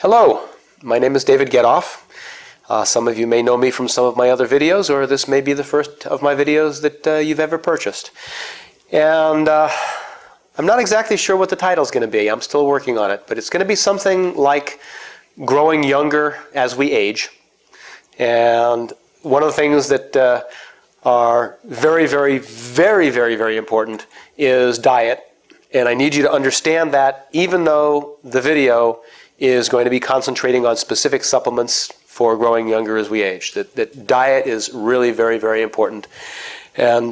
Hello, my name is David Getoff. Some of you may know me from some of my other videos, or this may be the first of my videos that you've ever purchased. And I'm not exactly sure what the title is going to be. I'm still working on it, but it's going to be something like growing younger as we age. And one of the things that are very, very, very, very, very important is diet. And I need you to understand that even though the video is going to be concentrating on specific supplements for growing younger as we age. That diet is really very, very important. And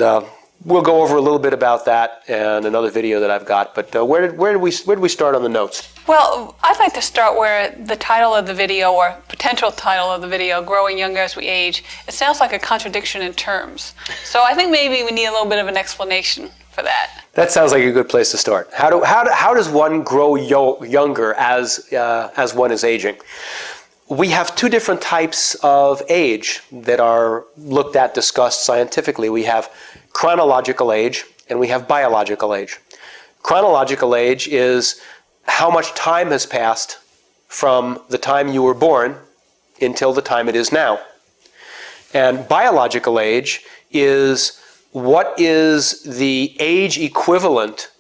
we'll go over a little bit about that in another video that I've got. But where did we start on the notes? Well, I'd like to start where the title of the video, or potential title of the video, Growing Younger as We Age, it sounds like a contradiction in terms. So I think maybe we need a little bit of an explanation for that. That sounds like a good place to start. How does one grow younger as one is aging? We have two different types of age that are looked at, discussed scientifically. We have chronological age and we have biological age. Chronological age is how much time has passed from the time you were born until the time it is now. And biological age is what is the age equivalent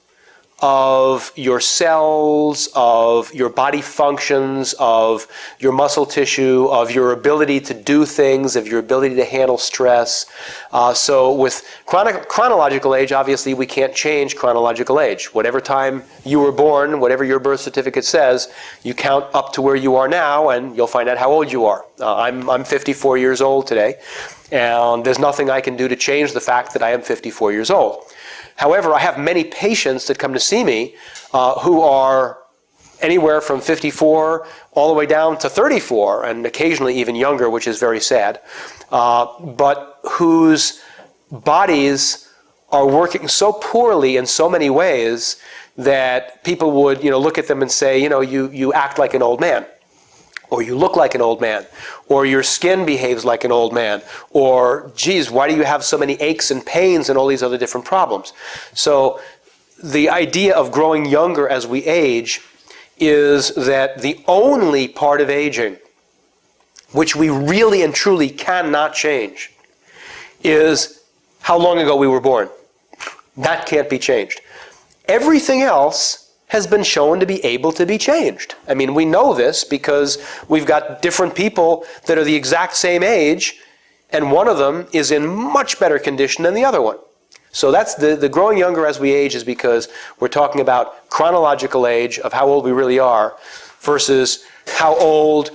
of your cells, of your body functions, of your muscle tissue, of your ability to do things, of your ability to handle stress. So with chronological age, obviously we can't change chronological age. Whatever time you were born, whatever your birth certificate says, you count up to where you are now and you'll find out how old you are. I'm 54 years old today, and there's nothing I can do to change the fact that I am 54 years old. However, I have many patients that come to see me who are anywhere from 54 all the way down to 34, and occasionally even younger, which is very sad, but whose bodies are working so poorly in so many ways that people would, look at them and say, you act like an old man, or you look like an old man, or your skin behaves like an old man, or, geez, why do you have so many aches and pains and all these other different problems? So the idea of growing younger as we age is that the only part of aging which we really and truly cannot change is how long ago we were born. That can't be changed. Everything else has been shown to be able to be changed. I mean, we know this because we've got different people that are the exact same age, and one of them is in much better condition than the other one. So that's the growing younger as we age is because we're talking about chronological age of how old we really are versus how old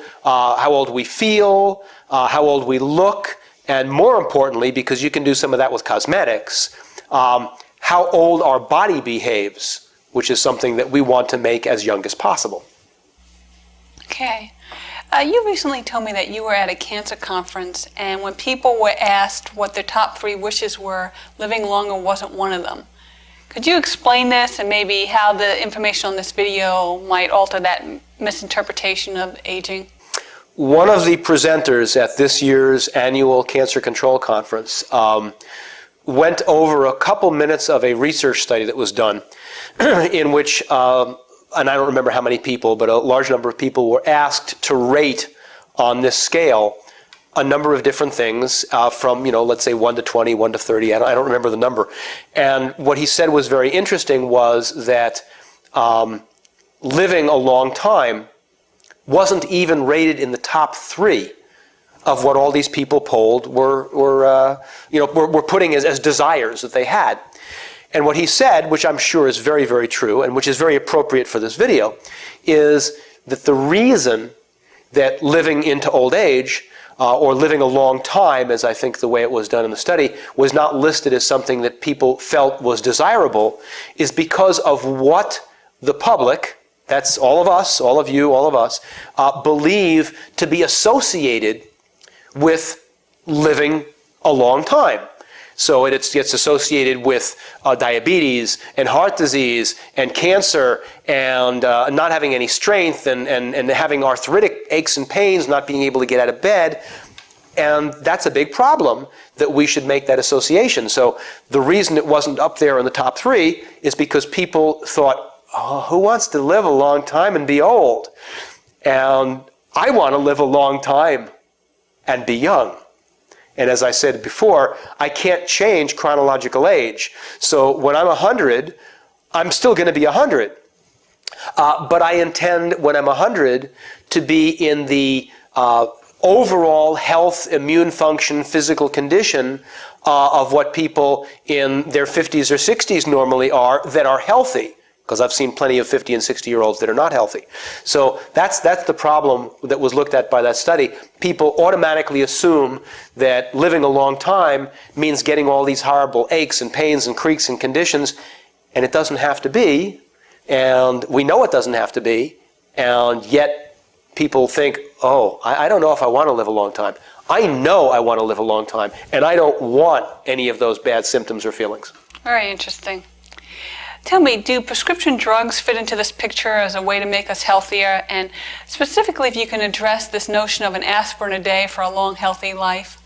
we feel, how old we look, and more importantly, because you can do some of that with cosmetics, how old our body behaves, which is something that we want to make as young as possible. Okay. You recently told me that you were at a cancer conference, and when people were asked what their top 3 wishes were, living longer wasn't one of them. Could you explain this and maybe how the information on this video might alter that misinterpretation of aging? One of the presenters at this year's annual Cancer Control Conference went over a couple minutes of a research study that was done in which, and I don't remember how many people, but a large number of people were asked to rate on this scale a number of different things from, let's say 1 to 20, 1 to 30, I don't remember the number. And what he said was very interesting was that living a long time wasn't even rated in the top 3 of what all these people polled were putting as desires that they had. And what he said, which I'm sure is very, very true, and which is very appropriate for this video, is that the reason that living into old age, or living a long time, as I think the way it was done in the study, was not listed as something that people felt was desirable, is because of what the public, that's all of us, all of you, all of us, believe to be associated with living a long time. So it gets associated with diabetes and heart disease and cancer and not having any strength and having arthritic aches and pains, not being able to get out of bed. And that's a big problem that we should make that association. So the reason it wasn't up there in the top 3 is because people thought, oh, who wants to live a long time and be old? And I want to live a long time and be young. And as I said before, I can't change chronological age. So when I'm 100, I'm still going to be 100. But I intend, when I'm 100, to be in the overall health, immune function, physical condition of what people in their 50s or 60s normally are that are healthy. Because I've seen plenty of 50 and 60-year-olds that are not healthy. So that's the problem that was looked at by that study. People automatically assume that living a long time means getting all these horrible aches and pains and creaks and conditions, and it doesn't have to be, and we know it doesn't have to be, and yet people think, oh, I don't know if I want to live a long time. I know I want to live a long time, and I don't want any of those bad symptoms or feelings. Very interesting. Tell me, do prescription drugs fit into this picture as a way to make us healthier? And specifically, if you can address this notion of an aspirin a day for a long, healthy life?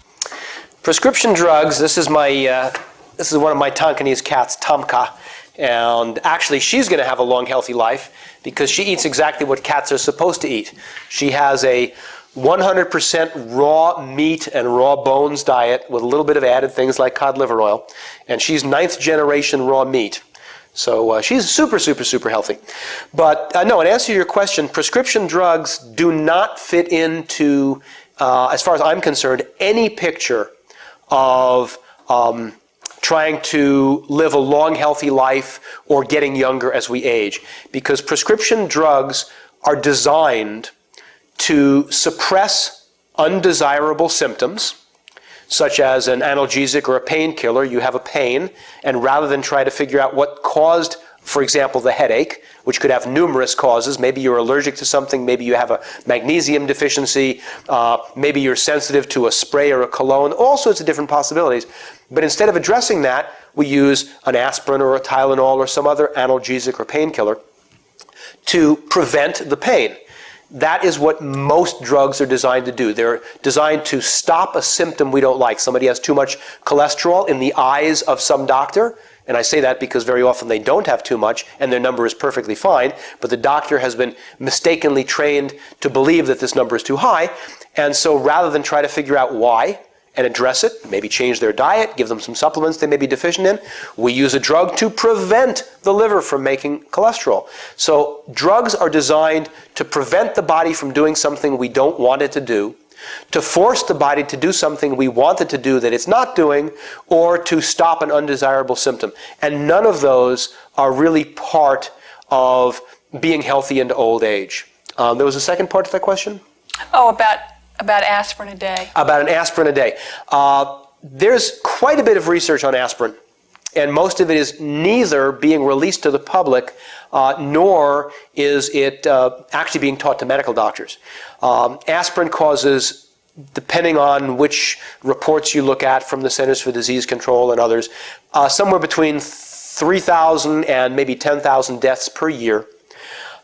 Prescription drugs, this is one of my Tonkinese cats, Tomka. And actually, she's going to have a long, healthy life because she eats exactly what cats are supposed to eat. She has a 100% raw meat and raw bones diet with a little bit of added things like cod liver oil. And she's 9th generation raw meat. So she's super, super, super healthy. But no, in answer to your question, prescription drugs do not fit into, as far as I'm concerned, any picture of trying to live a long, healthy life or getting younger as we age. Because prescription drugs are designed to suppress undesirable symptoms, such as an analgesic or a painkiller. You have a pain, and rather than try to figure out what caused, for example, the headache, which could have numerous causes, maybe you're allergic to something, maybe you have a magnesium deficiency, maybe you're sensitive to a spray or a cologne, all sorts of different possibilities. But instead of addressing that, we use an aspirin or a Tylenol or some other analgesic or painkiller to prevent the pain. That is what most drugs are designed to do. They're designed to stop a symptom we don't like. Somebody has too much cholesterol in the eyes of some doctor, and I say that because very often they don't have too much and their number is perfectly fine, but the doctor has been mistakenly trained to believe that this number is too high, and so rather than try to figure out why and address it, maybe change their diet, give them some supplements they may be deficient in, we use a drug to prevent the liver from making cholesterol. So drugs are designed to prevent the body from doing something we don't want it to do, to force the body to do something we want it to do that it's not doing, or to stop an undesirable symptom. And none of those are really part of being healthy into old age. There was a second part to that question? Oh, about aspirin a day. About an aspirin a day. There's quite a bit of research on aspirin, and most of it is neither being released to the public nor is it actually being taught to medical doctors. Aspirin causes, depending on which reports you look at from the Centers for Disease Control and others, somewhere between 3,000 and maybe 10,000 deaths per year.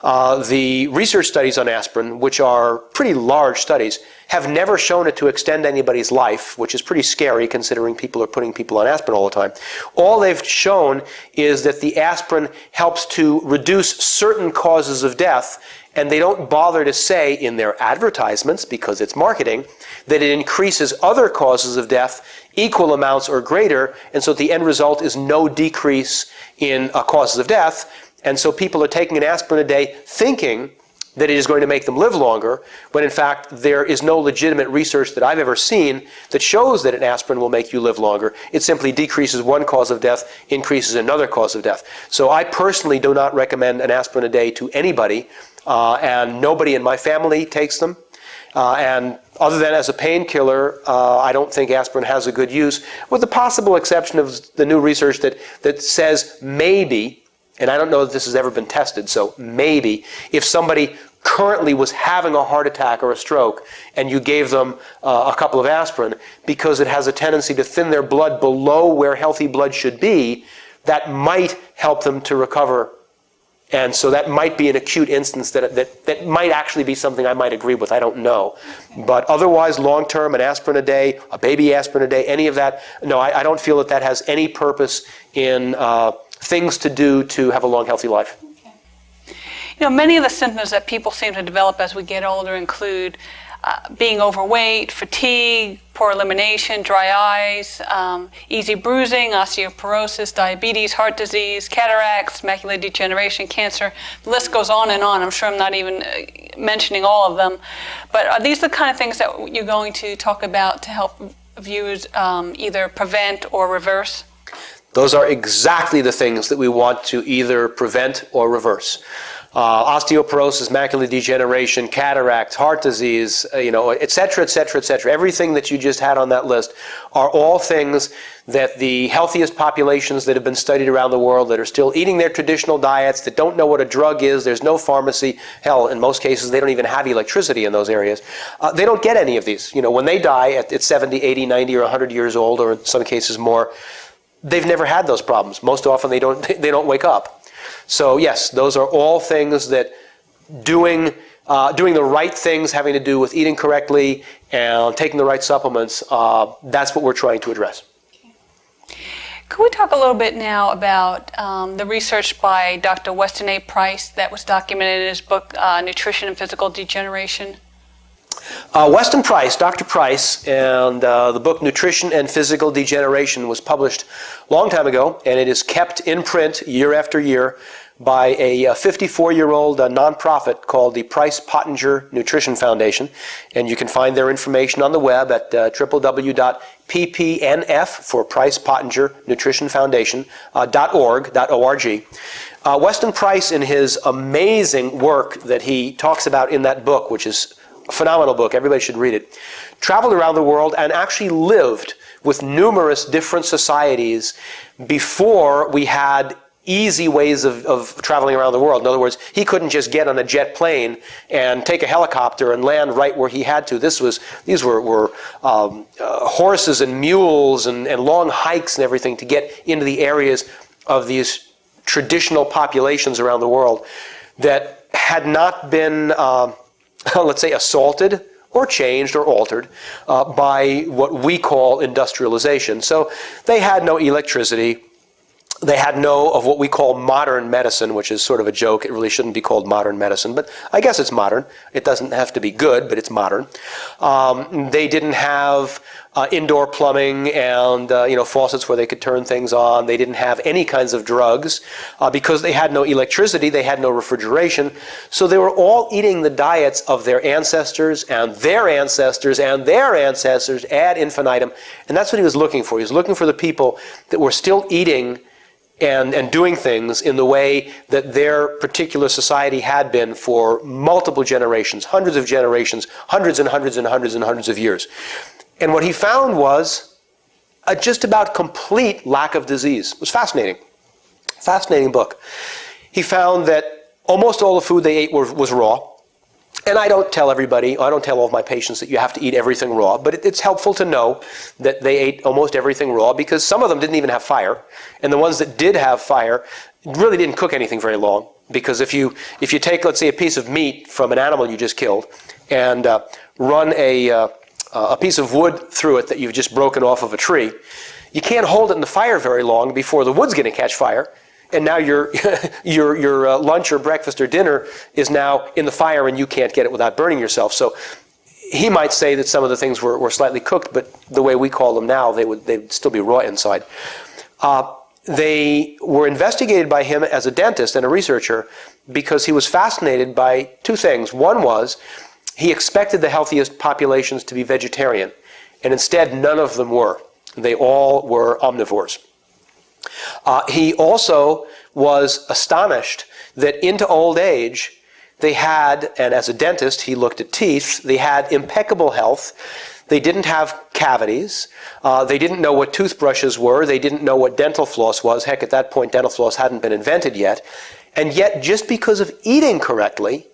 The research studies on aspirin, which are pretty large studies, have never shown it to extend anybody's life, which is pretty scary considering people are putting people on aspirin all the time. All they've shown is that the aspirin helps to reduce certain causes of death, and they don't bother to say in their advertisements, because it's marketing, that it increases other causes of death equal amounts or greater, and so the end result is no decrease in causes of death. And so people are taking an aspirin a day thinking that it is going to make them live longer, when in fact there is no legitimate research that I've ever seen that shows that an aspirin will make you live longer. It simply decreases one cause of death, increases another cause of death. So I personally do not recommend an aspirin a day to anybody, and nobody in my family takes them. And other than as a painkiller, I don't think aspirin has a good use, with the possible exception of the new research that says maybe, and I don't know that this has ever been tested, so maybe if somebody currently was having a heart attack or a stroke and you gave them a couple of aspirin, because it has a tendency to thin their blood below where healthy blood should be, that might help them to recover. And so that might be an acute instance that might actually be something I might agree with. I don't know. But otherwise, long-term, an aspirin a day, a baby aspirin a day, any of that, no, I don't feel that has any purpose in things to do to have a long, healthy life. Okay. Many of the symptoms that people seem to develop as we get older include being overweight, fatigue, poor elimination, dry eyes, easy bruising, osteoporosis, diabetes, heart disease, cataracts, macular degeneration, cancer. The list goes on and on. I'm sure I'm not even mentioning all of them. But are these the kind of things that you're going to talk about to help viewers either prevent or reverse? Those are exactly the things that we want to either prevent or reverse. Osteoporosis, macular degeneration, cataracts, heart disease, et cetera, et cetera, et cetera. Everything that you just had on that list are all things that the healthiest populations that have been studied around the world that are still eating their traditional diets, that don't know what a drug is, there's no pharmacy. Hell, in most cases, they don't even have electricity in those areas. They don't get any of these. When they die at 70, 80, 90, or 100 years old, or in some cases more, they've never had those problems. Most often they don't wake up. So yes, those are all things that doing the right things having to do with eating correctly and taking the right supplements, that's what we're trying to address. Could we talk a little bit now about the research by Dr. Weston A. Price that was documented in his book, Nutrition and Physical Degeneration? Weston Price, Dr. Price, and the book Nutrition and Physical Degeneration was published a long time ago, and it is kept in print year after year by a 54-year-old nonprofit called the Price Pottenger Nutrition Foundation. And you can find their information on the web at www.ppnf for Price Pottenger Nutrition Foundation.org. Weston Price, in his amazing work that he talks about in that book, which is a phenomenal book, everybody should read it, traveled around the world and actually lived with numerous different societies before we had easy ways of traveling around the world. In other words, he couldn't just get on a jet plane and take a helicopter and land right where he had to. These were horses and mules and long hikes and everything to get into the areas of these traditional populations around the world that had not been let's say, assaulted or changed or altered by what we call industrialization. So they had no electricity. They had no of what we call modern medicine, which is sort of a joke. It really shouldn't be called modern medicine, but I guess it's modern. It doesn't have to be good, but it's modern. They didn't have indoor plumbing and faucets where they could turn things on. They didn't have any kinds of drugs because they had no electricity. They had no refrigeration. So they were all eating the diets of their ancestors and their ancestors and their ancestors ad infinitum. And that's what he was looking for. He was looking for the people that were still eating and doing things in the way that their particular society had been for multiple generations, hundreds of generations, hundreds and hundreds and hundreds and hundreds of years. And what he found was a just about complete lack of disease. It was fascinating. Fascinating book. He found that almost all the food they ate was raw. And I don't tell everybody, I don't tell all of my patients that you have to eat everything raw, but it's helpful to know that they ate almost everything raw because some of them didn't even have fire. And the ones that did have fire really didn't cook anything very long. Because if you take, let's say, a piece of meat from an animal you just killed and run a piece of wood through it that you've just broken off of a tree, you can't hold it in the fire very long before the wood's going to catch fire. And now your lunch or breakfast or dinner is now in the fire and you can't get it without burning yourself. So he might say that some of the things were slightly cooked, but the way we call them now, they'd still be raw inside. They were investigated by him as a dentist and a researcher because he was fascinated by two things. One was he expected the healthiest populations to be vegetarian, and instead none of them were. They all were omnivores. He also was astonished that into old age they had, and as a dentist he looked at teeth, they had impeccable health. They didn't have cavities. They didn't know what toothbrushes were. They didn't know what dental floss was. Heck, at that point dental floss hadn't been invented yet. And yet just because of eating correctly,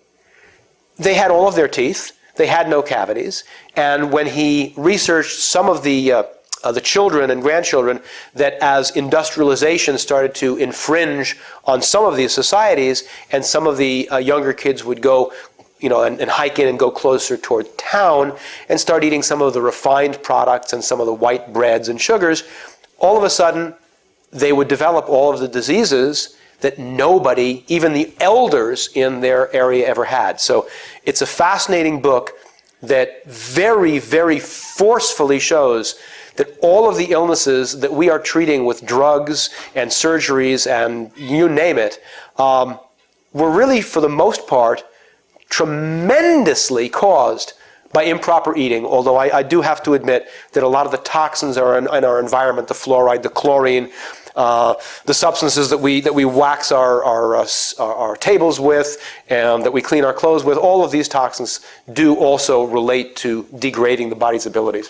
they had all of their teeth. They had no cavities. And when he researched some of the children and grandchildren that as industrialization started to infringe on some of these societies and some of the younger kids would go and hike in and go closer toward town and start eating some of the refined products and some of the white breads and sugars, all of a sudden they would develop all of the diseases that nobody, even the elders in their area, ever had. So it's a fascinating book that very, very forcefully shows that all of the illnesses that we are treating with drugs and surgeries and you name it, were really, for the most part, tremendously caused by improper eating, although I do have to admit that a lot of the toxins are in our environment, the fluoride, the chlorine, the substances that we wax our tables with and that we clean our clothes with, all of these toxins do also relate to degrading the body's abilities.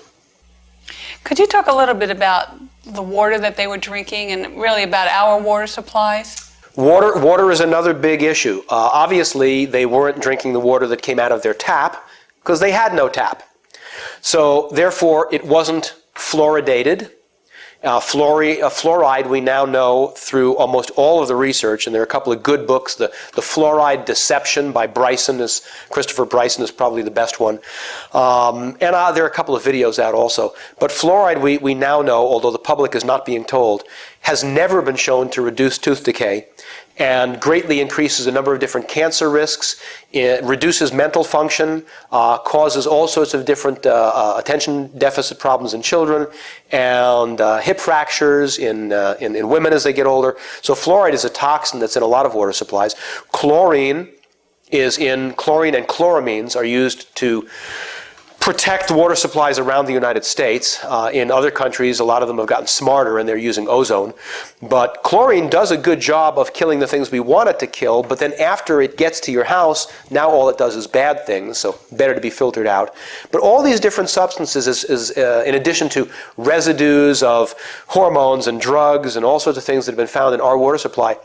Could you talk a little bit about the water that they were drinking and really about our water supplies? Water is another big issue. Obviously, they weren't drinking the water that came out of their tap because they had no tap. So therefore, it wasn't fluoridated. Fluoride, we now know through almost all of the research, and there are a couple of good books. The Fluoride Deception by Christopher Bryson is probably the best one. And there are a couple of videos out also. But fluoride, we now know, although the public is not being told, has never been shown to reduce tooth decay and greatly increases a number of different cancer risks. It reduces mental function, causes all sorts of different attention deficit problems in children, and hip fractures in women as they get older. So fluoride is a toxin that's in a lot of water supplies. Chlorine and chloramines are used to protect water supplies around the United States. In other countries, a lot of them have gotten smarter and they're using ozone. But chlorine does a good job of killing the things we want it to kill, but then after it gets to your house, now all it does is bad things, so better to be filtered out. But all these different substances, is in addition to residues of hormones and drugs and all sorts of things that have been found in our water supply,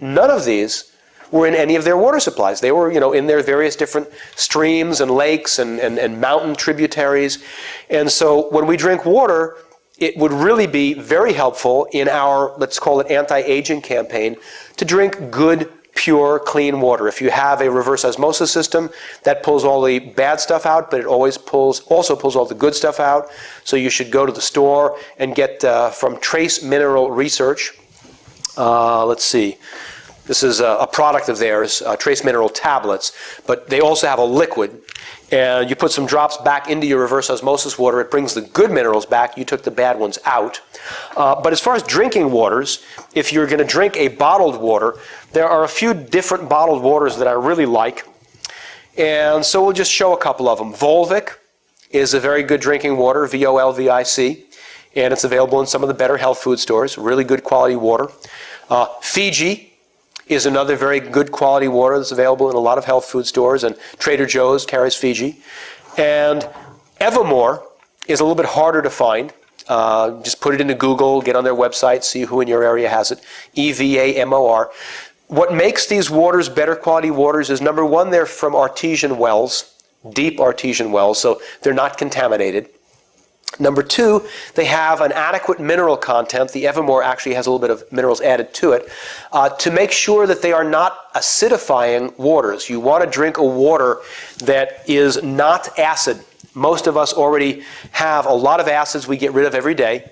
none of these were in any of their water supplies. They were, in their various different streams and lakes and mountain tributaries. And so when we drink water, it would really be very helpful in our, let's call it anti-aging campaign, to drink good, pure, clean water. If you have a reverse osmosis system, that pulls all the bad stuff out, but it also pulls all the good stuff out. So you should go to the store and get from Trace Mineral Research. Let's see. This is a product of theirs, Trace Mineral tablets, but they also have a liquid. And you put some drops back into your reverse osmosis water. It brings the good minerals back. You took the bad ones out. But as far as drinking waters, if you're going to drink a bottled water, there are a few different bottled waters that I really like. And so we'll just show a couple of them. Volvic is a very good drinking water, Volvic, and it's available in some of the better health food stores. Really good quality water. Fiji is another very good quality water that's available in a lot of health food stores, and Trader Joe's carries Fiji. And Evermore is a little bit harder to find. Just put it into Google, get on their website, see who in your area has it. EVAMOR. What makes these waters better quality waters is, number one, they're from artesian wells, deep artesian wells, so they're not contaminated. Number two, they have an adequate mineral content. The Evermore actually has a little bit of minerals added to it to make sure that they are not acidifying waters. You want to drink a water that is not acid. Most of us already have a lot of acids we get rid of every day,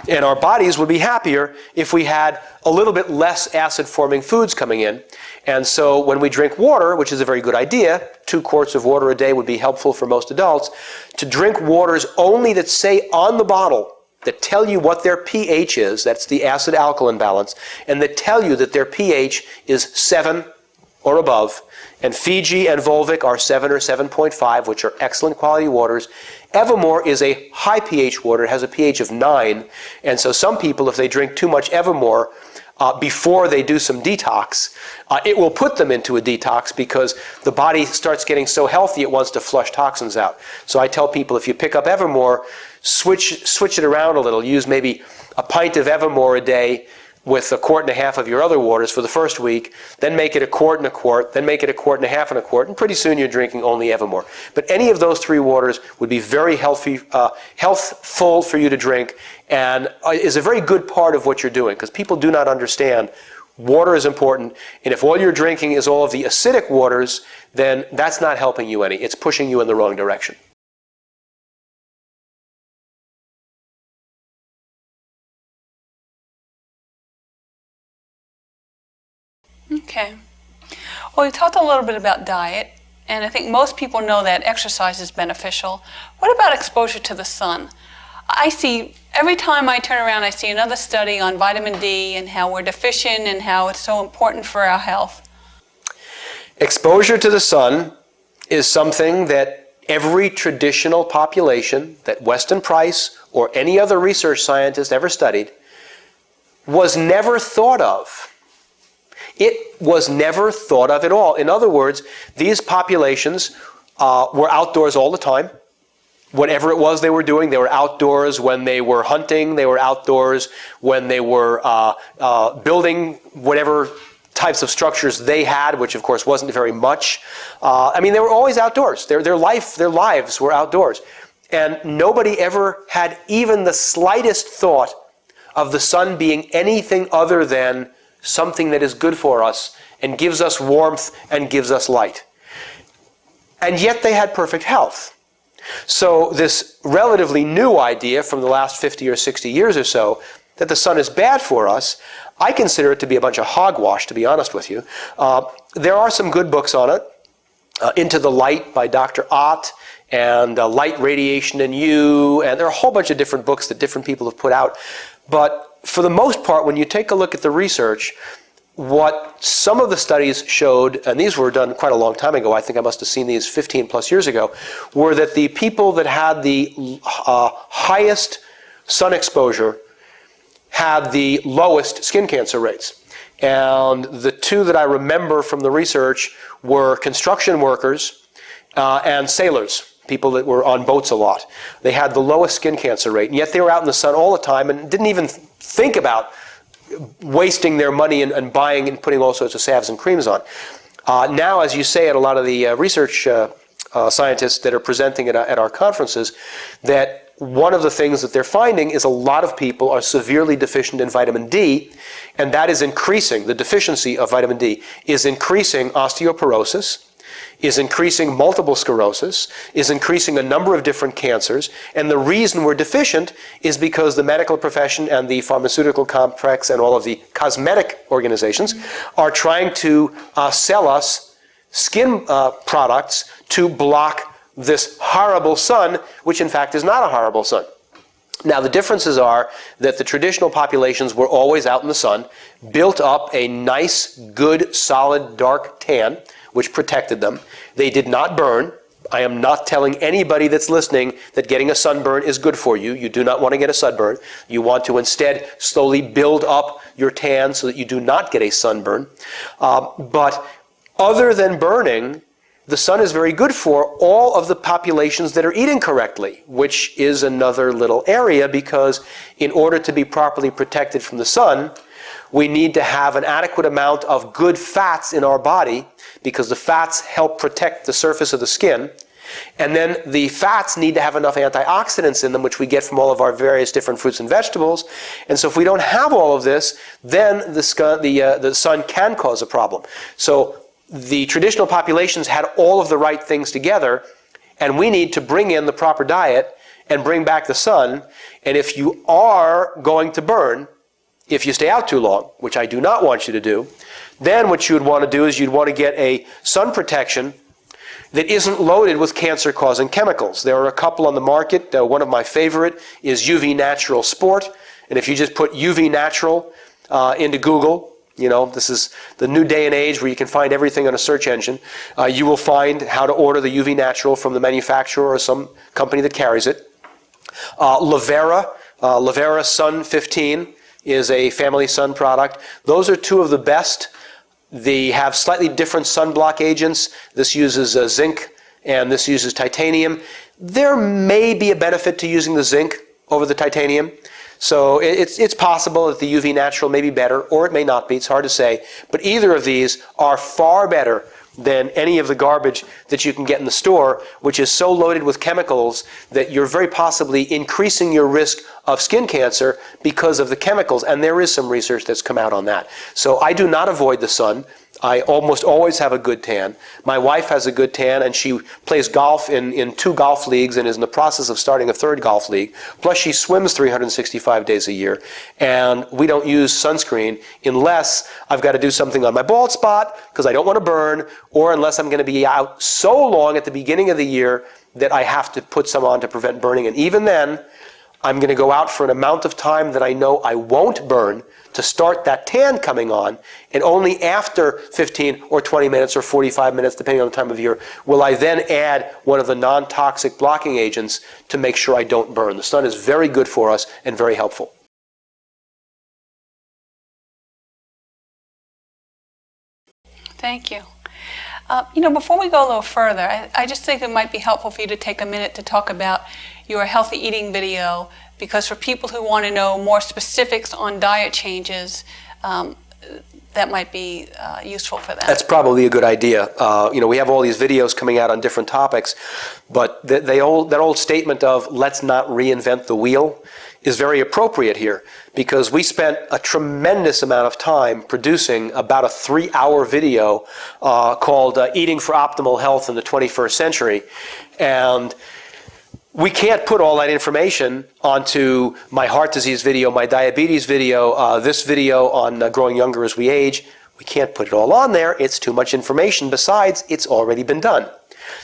and our bodies would be happier if we had a little bit less acid-forming foods coming in. And so when we drink water, which is a very good idea, 2 quarts of water a day would be helpful for most adults, to drink waters only that say on the bottle, that tell you what their pH is, that's the acid-alkaline balance, and that tell you that their pH is 7 or above. And Fiji and Volvic are 7 or 7.5, which are excellent quality waters. Evermore is a high pH water. It has a pH of 9. And so some people, if they drink too much Evermore before they do some detox, it will put them into a detox because the body starts getting so healthy it wants to flush toxins out. So I tell people, if you pick up Evermore, switch it around a little. Use maybe a pint of Evermore a day with 1.5 quarts of your other waters for the first week, then make it 1 quart and 1 quart, then make it 1.5 quarts and 1 quart, and pretty soon you're drinking only Evermore. But any of those 3 waters would be very healthful for you to drink, and is a very good part of what you're doing, because people do not understand water is important, and if all you're drinking is all of the acidic waters, then that's not helping you any. It's pushing you in the wrong direction. Okay. Well, you talked a little bit about diet, and I think most people know that exercise is beneficial. What about exposure to the sun? I see, every time I turn around, I see another study on vitamin D and how we're deficient and how it's so important for our health. Exposure to the sun is something that every traditional population that Weston Price or any other research scientist ever studied was never thought of. It was never thought of at all. In other words, these populations were outdoors all the time. Whatever it was they were doing, they were outdoors when they were hunting, they were outdoors when they were building whatever types of structures they had, which of course wasn't very much. I mean, they were always outdoors. Their lives were outdoors. And nobody ever had even the slightest thought of the sun being anything other than something that is good for us and gives us warmth and gives us light. And yet they had perfect health. So this relatively new idea from the last 50 or 60 years or so that the sun is bad for us, I consider it to be a bunch of hogwash, to be honest with you. There are some good books on it. Into the Light by Dr. Ott, and Light, Radiation, and You, and there are a whole bunch of different books that different people have put out. But for the most part, when you take a look at the research, what some of the studies showed, and these were done quite a long time ago, I think I must have seen these 15 plus years ago, were that the people that had the highest sun exposure had the lowest skin cancer rates. And the two that I remember from the research were construction workers and sailors, people that were on boats a lot. They had the lowest skin cancer rate, and yet they were out in the sun all the time and didn't even think about wasting their money and buying and putting all sorts of salves and creams on. Now, as you say, at a lot of the research scientists that are presenting at our conferences, that one of the things that they're finding is a lot of people are severely deficient in vitamin D, and that is increasing, the deficiency of vitamin D is increasing osteoporosis, is increasing multiple sclerosis, is increasing a number of different cancers, and the reason we're deficient is because the medical profession and the pharmaceutical complex and all of the cosmetic organizations are trying to sell us skin products to block this horrible sun, which in fact is not a horrible sun. Now, the differences are that the traditional populations were always out in the sun, built up a nice, good, solid, dark tan, which protected them. They did not burn. I am not telling anybody that's listening that getting a sunburn is good for you. You do not want to get a sunburn. You want to instead slowly build up your tan so that you do not get a sunburn. But other than burning, the sun is very good for all of the populations that are eating correctly, which is another little area, because in order to be properly protected from the sun, we need to have an adequate amount of good fats in our body, because the fats help protect the surface of the skin. And then the fats need to have enough antioxidants in them, which we get from all of our various different fruits and vegetables. And so if we don't have all of this, then the sun can cause a problem. So the traditional populations had all of the right things together, and we need to bring in the proper diet and bring back the sun. And if you are going to burn, if you stay out too long, which I do not want you to do, then what you would want to do is you'd want to get a sun protection that isn't loaded with cancer-causing chemicals. There are a couple on the market. One of my favorite is UV Natural Sport. And if you just put UV Natural into Google, you know, this is the new day and age where you can find everything on a search engine. You will find how to order the UV Natural from the manufacturer or some company that carries it. Lavera Sun 15 is a family sun product. Those are two of the best. They have slightly different sunblock agents. This uses zinc and this uses titanium. There may be a benefit to using the zinc over the titanium. So it's possible that the UV Natural may be better, or it may not be. It's hard to say. But either of these are far better than any of the garbage that you can get in the store, which is so loaded with chemicals that you're very possibly increasing your risk of skin cancer because of the chemicals. And there is some research that's come out on that. So I do not avoid the sun. I almost always have a good tan. My wife has a good tan, and she plays golf in 2 golf leagues and is in the process of starting a 3rd golf league. Plus, she swims 365 days a year. And we don't use sunscreen unless I've got to do something on my bald spot because I don't want to burn, or unless I'm going to be out so long at the beginning of the year that I have to put some on to prevent burning. And even then, I'm going to go out for an amount of time that I know I won't burn to start that tan coming on, and only after 15 or 20 minutes or 45 minutes, depending on the time of year, will I then add one of the non-toxic blocking agents to make sure I don't burn. The sun is very good for us and very helpful. Thank you. Before we go a little further, I just think it might be helpful for you to take a minute to talk about your healthy eating video, because for people who want to know more specifics on diet changes, that might be useful for them. That's probably a good idea. We have all these videos coming out on different topics, but that old statement of let's not reinvent the wheel is very appropriate here, because we spent a tremendous amount of time producing about a 3-hour video called Eating for Optimal Health in the 21st Century. And we can't put all that information onto my heart disease video, my diabetes video, this video on growing younger as we age. We can't put it all on there. It's too much information. Besides, it's already been done.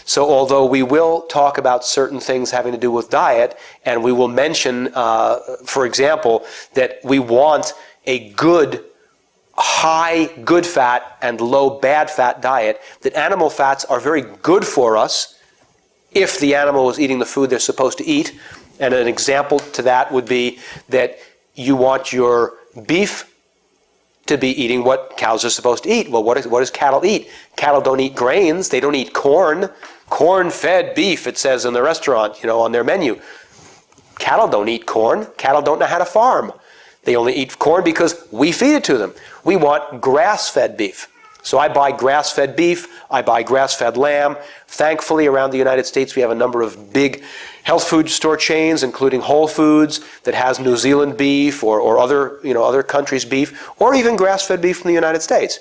So although we will talk about certain things having to do with diet, and we will mention, for example, that we want a good, high good fat and low bad fat diet, that animal fats are very good for us if the animal is eating the food they're supposed to eat. And an example to that would be that you want your beef to be eating what cows are supposed to eat. Well, what does cattle eat? Cattle don't eat grains. They don't eat corn. Corn-fed beef, it says in the restaurant, on their menu. Cattle don't eat corn. Cattle don't know how to farm. They only eat corn because we feed it to them. We want grass-fed beef. So I buy grass-fed beef, I buy grass-fed lamb. Thankfully, around the United States, we have a number of big health food store chains, including Whole Foods, that has New Zealand beef or other countries' beef, or even grass-fed beef from the United States.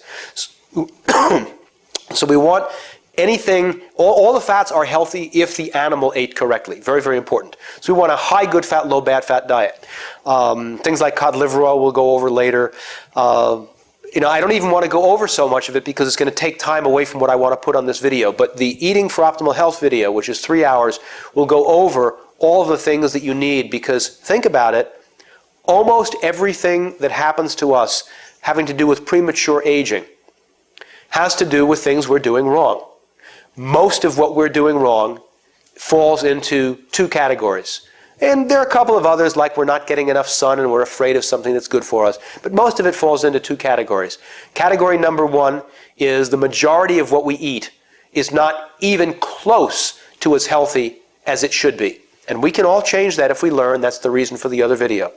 So we want anything, all the fats are healthy if the animal ate correctly. Very, very important. So we want a high good fat, low bad fat diet. Things like cod liver oil we'll go over later. I don't even want to go over so much of it because it's going to take time away from what I want to put on this video. But the Eating for Optimal Health video, which is 3 hours, will go over all of the things that you need, because think about it, almost everything that happens to us having to do with premature aging has to do with things we're doing wrong. Most of what we're doing wrong falls into 2 categories. And there are a couple of others, like we're not getting enough sun and we're afraid of something that's good for us. But most of it falls into 2 categories. Category number 1 is the majority of what we eat is not even close to as healthy as it should be. And we can all change that if we learn. That's the reason for the other video.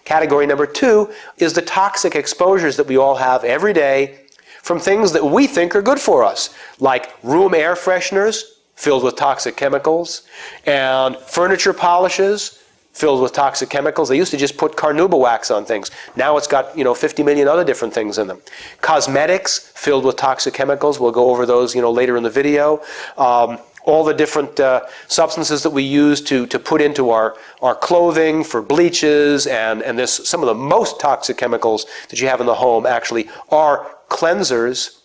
Category number 2 is the toxic exposures that we all have every day from things that we think are good for us, like room air fresheners filled with toxic chemicals, and furniture polishes filled with toxic chemicals. They used to just put carnauba wax on things. Now it's got 50 million other different things in them. Cosmetics filled with toxic chemicals. We'll go over those later in the video. All the different substances that we use to put into our clothing for bleaches, and some of the most toxic chemicals that you have in the home actually are cleansers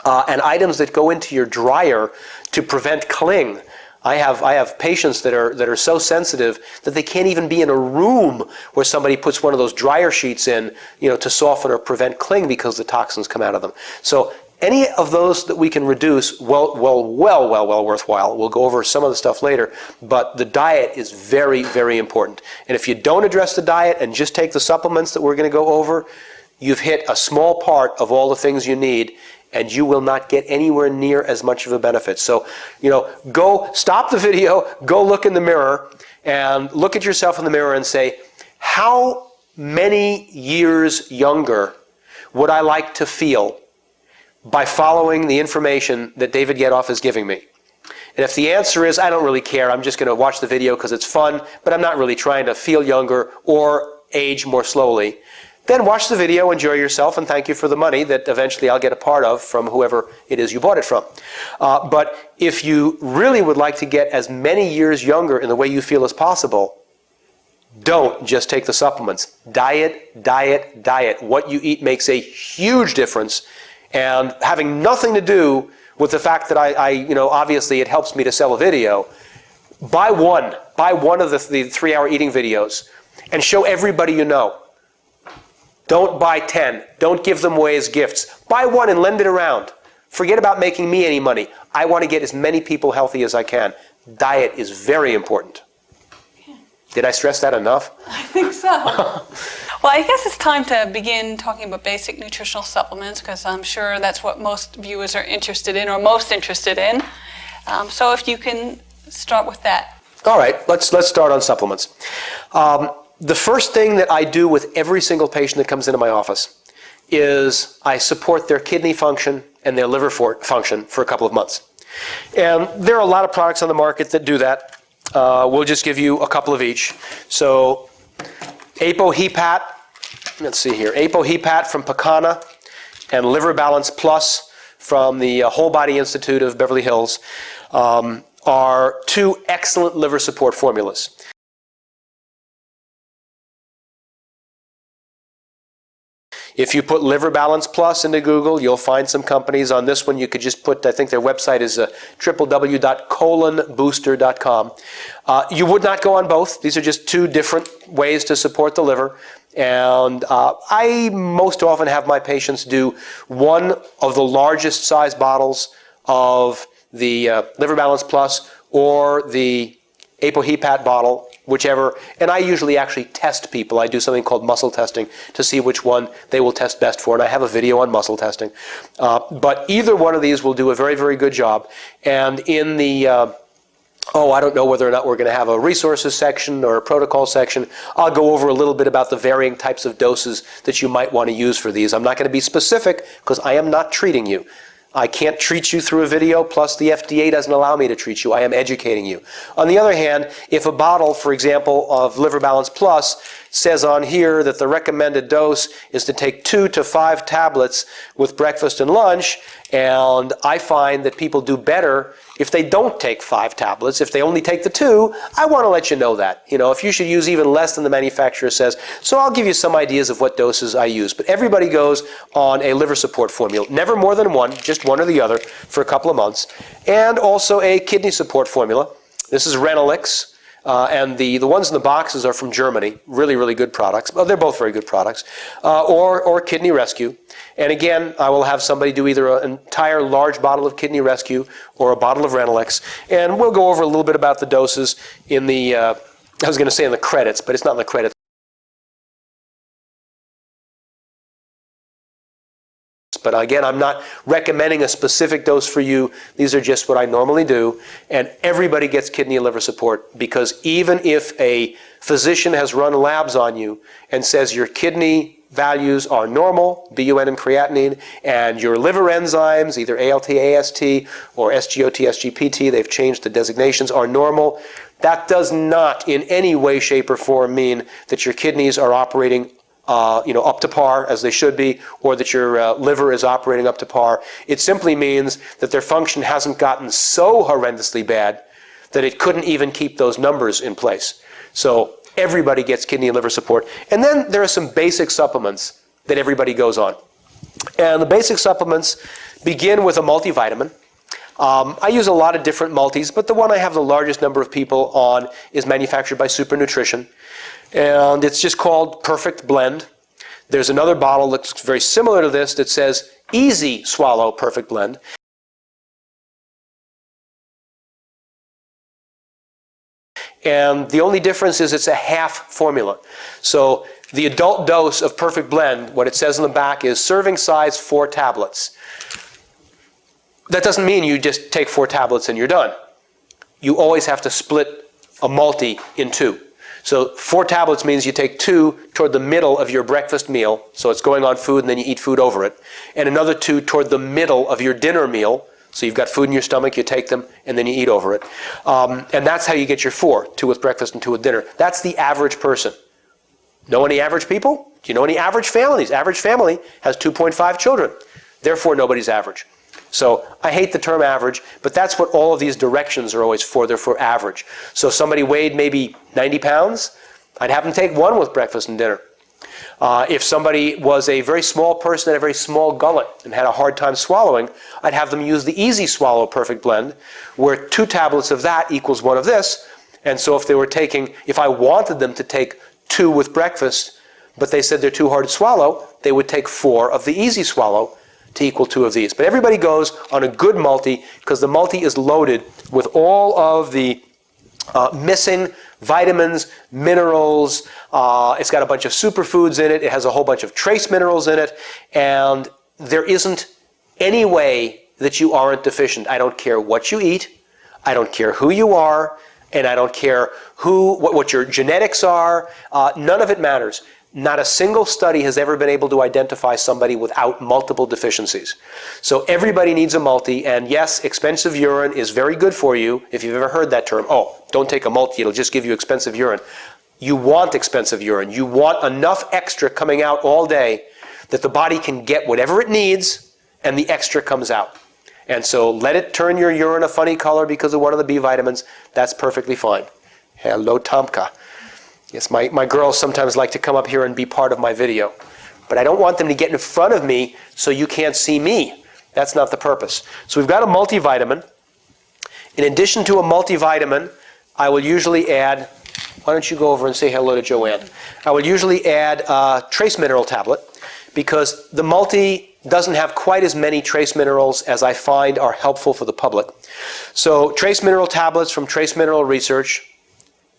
and items that go into your dryer to prevent cling. I have patients that are so sensitive that they can't even be in a room where somebody puts one of those dryer sheets in, to soften or prevent cling, because the toxins come out of them. So any of those that we can reduce, well worthwhile. We'll go over some of the stuff later, but the diet is very, very important. And if you don't address the diet and just take the supplements that we're going to go over, you've hit a small part of all the things you need, and you will not get anywhere near as much of a benefit. So, go stop the video, go look in the mirror, and look at yourself in the mirror and say, how many years younger would I like to feel by following the information that David Yedoff is giving me? And if the answer is, I don't really care, I'm just going to watch the video because it's fun, but I'm not really trying to feel younger or age more slowly, then watch the video, enjoy yourself, and thank you for the money that eventually I'll get a part of from whoever it is you bought it from. But if you really would like to get as many years younger in the way you feel as possible, don't just take the supplements. Diet, diet, diet. What you eat makes a huge difference, and having nothing to do with the fact that obviously it helps me to sell a video. Buy one of the 3-hour eating videos and show everybody you know. Don't buy 10. Don't give them away as gifts. Buy one and lend it around. Forget about making me any money. I want to get as many people healthy as I can. Diet is very important. Did I stress that enough? I think so. Well, I guess it's time to begin talking about basic nutritional supplements, because I'm sure that's what most viewers are interested in, or most interested in. So if you can start with that. All right, let's start on supplements. The first thing that I do with every single patient that comes into my office is I support their kidney function and their liver function for a couple of months. And there are a lot of products on the market that do that. We'll just give you a couple of each. So Apohepat, let's see here, Apohepat from Pecana and Liver Balance Plus from the Whole Body Institute of Beverly Hills are two excellent liver support formulas. If you put Liver Balance Plus into Google, you'll find some companies. On this one, you could just put, I think their website is www.colonbooster.com. You would not go on both. These are just two different ways to support the liver. And I most often have my patients do one of the largest size bottles of the Liver Balance Plus or the Apohepat bottle, whichever, and I usually actually test people. I do something called muscle testing to see which one they will test best for, and I have a video on muscle testing. But either one of these will do a very, very good job. And in the, I don't know whether or not we're going to have a resources section or a protocol section, I'll go over a little bit about the varying types of doses that you might want to use for these. I'm not going to be specific because I am not treating you. I can't treat you through a video, plus the FDA doesn't allow me to treat you. I am educating you. On the other hand, if a bottle, for example, of Liver Balance Plus says on here that the recommended dose is to take 2 to 5 tablets with breakfast and lunch, and I find that people do better if they don't take 5 tablets. If they only take the 2, I want to let you know that. If you should use even less than the manufacturer says. So I'll give you some ideas of what doses I use. But everybody goes on a liver support formula. Never more than one, just one or the other for a couple of months. And also a kidney support formula. This is Renalix. And the ones in the boxes are from Germany. Really, really good products. Well, they're both very good products. Or Kidney Rescue. And again, I will have somebody do either an entire large bottle of Kidney Rescue or a bottle of Renalix. And we'll go over a little bit about the doses in the, I was going to say in the credits, but it's not in the credits. But again, I'm not recommending a specific dose for you. These are just what I normally do. And everybody gets kidney and liver support, because even if a physician has run labs on you and says your kidney values are normal, BUN and creatinine, and your liver enzymes, either ALT, AST, or SGOT, SGPT, they've changed the designations, are normal, that does not in any way, shape, or form mean that your kidneys are operating up to par as they should be, or that your liver is operating up to par. It simply means that their function hasn't gotten so horrendously bad that it couldn't even keep those numbers in place. So everybody gets kidney and liver support. And then there are some basic supplements that everybody goes on. And the basic supplements begin with a multivitamin. I use a lot of different multis, but the one I have the largest number of people on is manufactured by Super Nutrition. And it's just called Perfect Blend. There's another bottle that's very similar to this that says Easy Swallow Perfect Blend. And the only difference is it's a half formula. So the adult dose of Perfect Blend, what it says on the back is serving size 4 tablets. That doesn't mean you just take 4 tablets and you're done. You always have to split a multi in 2. So 4 tablets means you take 2 toward the middle of your breakfast meal, so it's going on food and then you eat food over it, and another 2 toward the middle of your dinner meal, so you've got food in your stomach, you take them, and then you eat over it. And that's how you get your 4, 2 with breakfast and 2 with dinner. That's the average person. Know any average people? Do you know any average families? Average family has 2.5 children. Therefore, nobody's average. So I hate the term average, but that's what all of these directions are always for. They're for average. So if somebody weighed maybe 90 pounds, I'd have them take one with breakfast and dinner. If somebody was a very small person, had a very small gullet, and had a hard time swallowing, I'd have them use the Easy Swallow Perfect Blend, where 2 tablets of that equals 1 of this. And so if they were taking, if I wanted them to take 2 with breakfast, but they said they're too hard to swallow, they would take 4 of the Easy Swallow to equal 2 of these. But everybody goes on a good multi, because the multi is loaded with all of the missing vitamins, minerals. It's got a bunch of superfoods in it. It has a whole bunch of trace minerals in it. And there isn't any way that you aren't deficient. I don't care what you eat. I don't care who you are. And I don't care what your genetics are. None of it matters. Not a single study has ever been able to identify somebody without multiple deficiencies. So everybody needs a multi, and yes, expensive urine is very good for you, if you've ever heard that term. Oh, don't take a multi, it'll just give you expensive urine. You want expensive urine. You want enough extra coming out all day that the body can get whatever it needs, and the extra comes out. And so let it turn your urine a funny color because of one of the B vitamins. That's perfectly fine. Hello, Tomka. Yes, my girls sometimes like to come up here and be part of my video. But I don't want them to get in front of me so you can't see me. That's not the purpose. So we've got a multivitamin. In addition to a multivitamin, I will usually add, why don't you go over and say hello to Joanne? I will usually add a trace mineral tablet because the multi doesn't have quite as many trace minerals as I find are helpful for the public. So trace mineral tablets from Trace Mineral Research.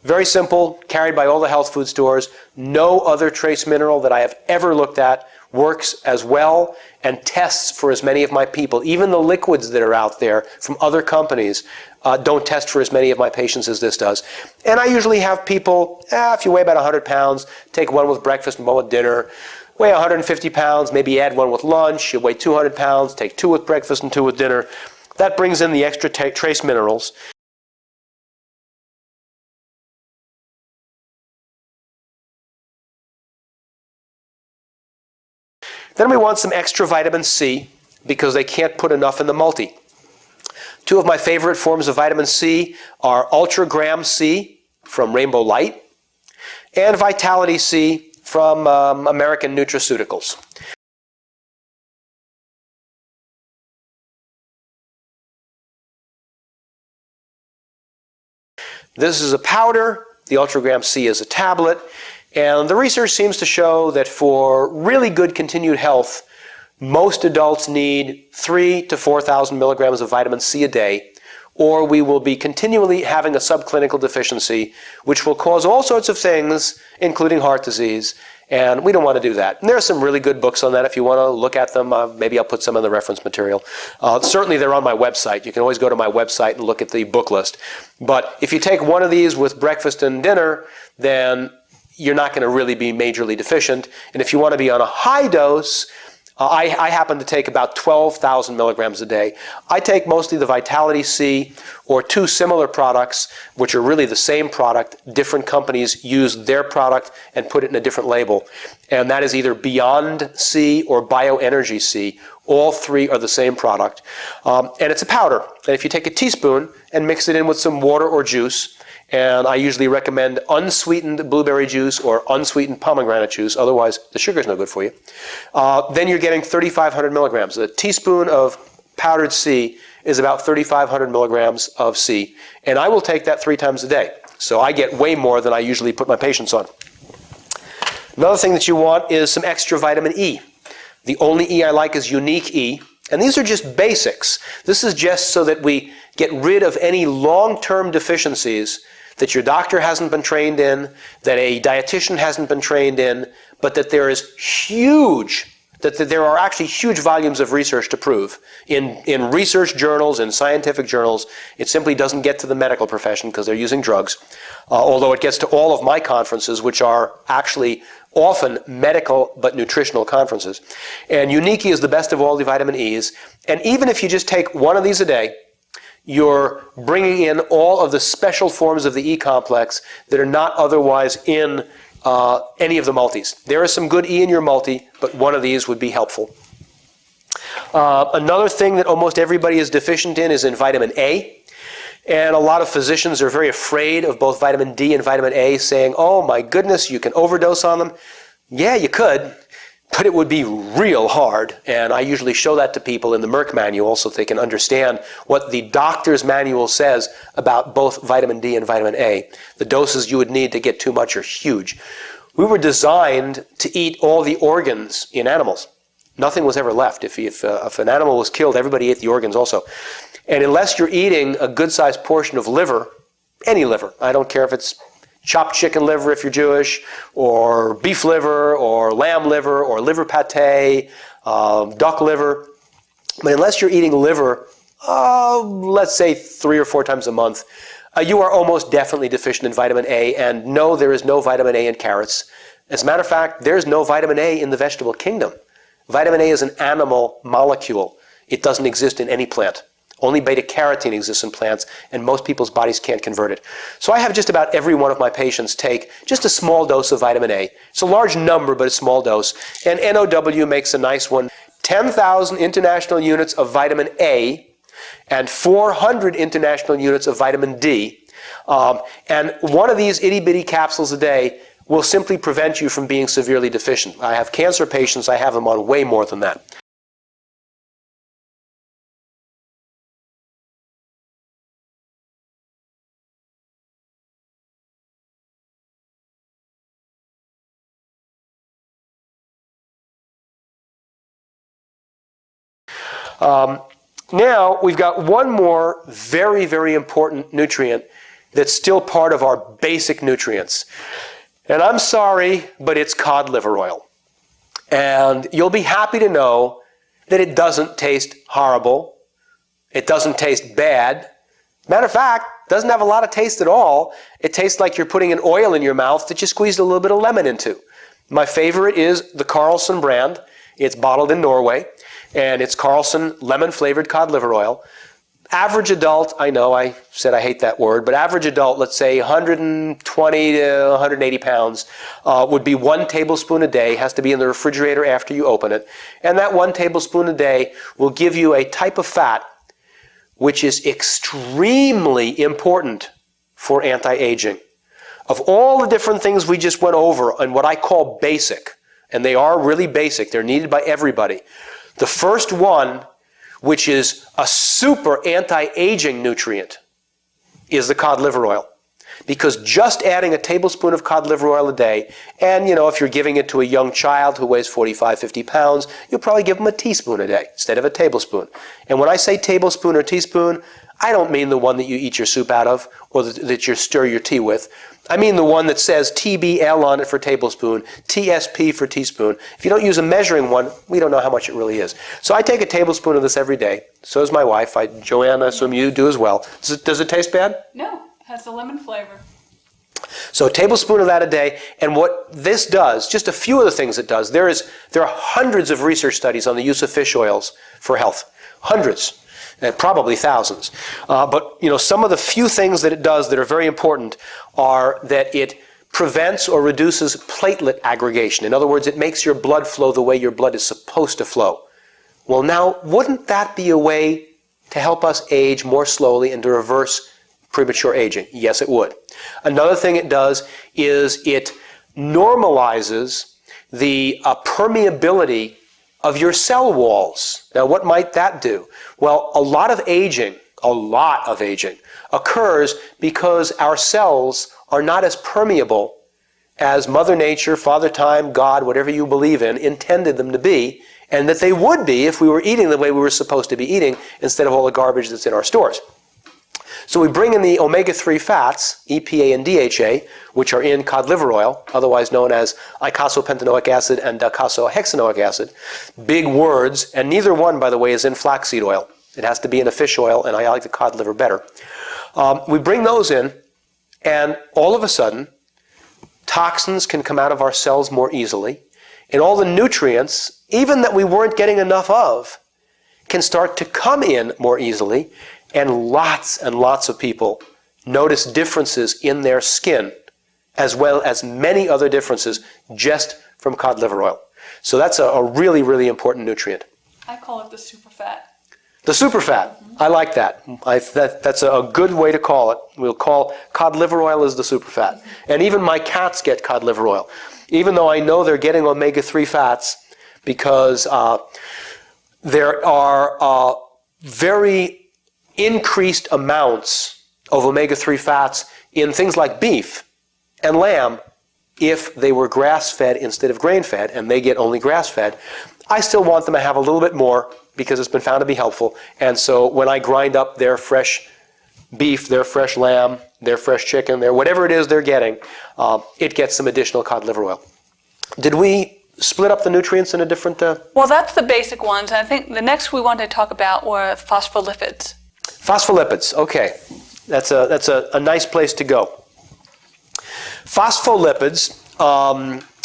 Very simple, carried by all the health food stores. No other trace mineral that I have ever looked at works as well and tests for as many of my people. Even the liquids that are out there from other companies don't test for as many of my patients as this does. And I usually have people, if you weigh about 100 pounds, take one with breakfast and one with dinner. Weigh 150 pounds, maybe add one with lunch. You weigh 200 pounds, take 2 with breakfast and 2 with dinner. That brings in the extra trace minerals. Then we want some extra vitamin C because they can't put enough in the multi. 2 of my favorite forms of vitamin C are Ultragram C from Rainbow Light and Vitality C from American Nutraceuticals. This is a powder. The Ultragram C is a tablet. And the research seems to show that for really good continued health, most adults need 3,000 to 4,000 milligrams of vitamin C a day, or we will be continually having a subclinical deficiency, which will cause all sorts of things, including heart disease, and we don't want to do that. And there are some really good books on that if you want to look at them. Maybe I'll put some in the reference material. Certainly they're on my website. You can always go to my website and look at the book list. But if you take one of these with breakfast and dinner, then you're not going to really be majorly deficient. And if you want to be on a high dose, I happen to take about 12,000 milligrams a day. I take mostly the Vitality C or 2 similar products, which are really the same product. Different companies use their product and put it in a different label. And that is either Beyond C or Bioenergy C. All 3 are the same product. And it's a powder. And if you take a teaspoon and mix it in with some water or juice, and I usually recommend unsweetened blueberry juice or unsweetened pomegranate juice, otherwise the sugar is no good for you, then you're getting 3,500 milligrams. A teaspoon of powdered C is about 3,500 milligrams of C, and I will take that 3 times a day. So I get way more than I usually put my patients on. Another thing that you want is some extra vitamin E. The only E I like is Unique E, and these are just basics. This is just so that we get rid of any long-term deficiencies that your doctor hasn't been trained in, that a dietitian hasn't been trained in, but that there is that there are actually huge volumes of research to prove. In research journals, in scientific journals, it simply doesn't get to the medical profession because they're using drugs, although it gets to all of my conferences, which are actually often medical but nutritional conferences. And Unique E is the best of all the vitamin E's, and even if you just take one of these a day, you're bringing in all of the special forms of the E complex that are not otherwise in any of the multis. There is some good E in your multi, but one of these would be helpful. Another thing that almost everybody is deficient in is in vitamin A. And a lot of physicians are very afraid of both vitamin D and vitamin A, saying, oh my goodness, you can overdose on them. Yeah, you could, but it would be real hard. And I usually show that to people in the Merck manual so that they can understand what the doctor's manual says about both vitamin D and vitamin A. The doses you would need to get too much are huge. We were designed to eat all the organs in animals. Nothing was ever left. If an animal was killed, everybody ate the organs also. And unless you're eating a good-sized portion of liver, any liver, I don't care if it's chopped chicken liver if you're Jewish, or beef liver, or lamb liver, or liver pate, duck liver, but unless you're eating liver, let's say 3 or 4 times a month, you are almost definitely deficient in vitamin A, and no, there is no vitamin A in carrots. As a matter of fact, there's no vitamin A in the vegetable kingdom. Vitamin A is an animal molecule. It doesn't exist in any plant. Only beta-carotene exists in plants, and most people's bodies can't convert it. So I have just about every one of my patients take just a small dose of vitamin A. It's a large number, but a small dose. And NOW makes a nice one. 10,000 international units of vitamin A and 400 international units of vitamin D. And one of these itty-bitty capsules a day will simply prevent you from being severely deficient. I have cancer patients, I have them on way more than that. Now, we've got one more very, very important nutrient that's still part of our basic nutrients. And I'm sorry, but it's cod liver oil. And you'll be happy to know that it doesn't taste horrible. It doesn't taste bad. Matter of fact, it doesn't have a lot of taste at all. It tastes like you're putting an oil in your mouth that you squeezed a little bit of lemon into. My favorite is the Carlson brand. It's bottled in Norway. And it's Carlson lemon-flavored cod liver oil. Average adult, I know I said I hate that word, but average adult, let's say 120 to 180 pounds, would be 1 tablespoon a day, has to be in the refrigerator after you open it. And that 1 tablespoon a day will give you a type of fat which is extremely important for anti-aging. Of all the different things we just went over and what I call basic, and they are really basic, they're needed by everybody, the first one, which is a super anti-aging nutrient, is the cod liver oil. Because just adding a tablespoon of cod liver oil a day, and if you're giving it to a young child who weighs 45, 50 pounds, you'll probably give them a teaspoon a day instead of a tablespoon. And when I say tablespoon or teaspoon, I don't mean the one that you eat your soup out of or that you stir your tea with. I mean the one that says TBL on it for tablespoon, TSP for teaspoon. If you don't use a measuring one, we don't know how much it really is. So I take a tablespoon of this every day. So does my wife. Joanne, I assume you do as well. Does it taste bad? No, it has the lemon flavor. So a tablespoon of that a day, and what this does, just a few of the things it does, there are hundreds of research studies on the use of fish oils for health. Hundreds. Probably thousands. But some of the few things that it does that are very important are that it prevents or reduces platelet aggregation. In other words, it makes your blood flow the way your blood is supposed to flow. Well, now, wouldn't that be a way to help us age more slowly and to reverse premature aging? Yes, it would. Another thing it does is it normalizes the permeability of your cell walls. Now, what might that do? Well, a lot of aging occurs because our cells are not as permeable as Mother Nature, Father Time, God, whatever you believe in, intended them to be, and that they would be if we were eating the way we were supposed to be eating instead of all the garbage that's in our stores. So we bring in the omega-3 fats, EPA and DHA, which are in cod liver oil, otherwise known as eicosapentaenoic acid and docosahexaenoic acid. Big words, and neither one, by the way, is in flaxseed oil. It has to be in a fish oil, and I like the cod liver better. We bring those in, and all of a sudden, toxins can come out of our cells more easily, and all the nutrients, even that we weren't getting enough of, can start to come in more easily, and lots of people notice differences in their skin as well as many other differences just from cod liver oil. So that's a really, really important nutrient. I call it the super fat. The superfat. I like that. That's a good way to call it. We'll call cod liver oil as the superfat. And even my cats get cod liver oil. Even though I know they're getting omega-3 fats because there are very increased amounts of omega-3 fats in things like beef and lamb if they were grass-fed instead of grain-fed, and they get only grass-fed. I still want them to have a little bit more because it's been found to be helpful. And so when I grind up their fresh beef, their fresh lamb, their fresh chicken, their whatever it is they're getting, it gets some additional cod liver oil. Did we split up the nutrients in a different... Well, that's the basic ones. I think the next we wanted to talk about were phospholipids. Phospholipids, okay. That's a nice place to go. Phospholipids,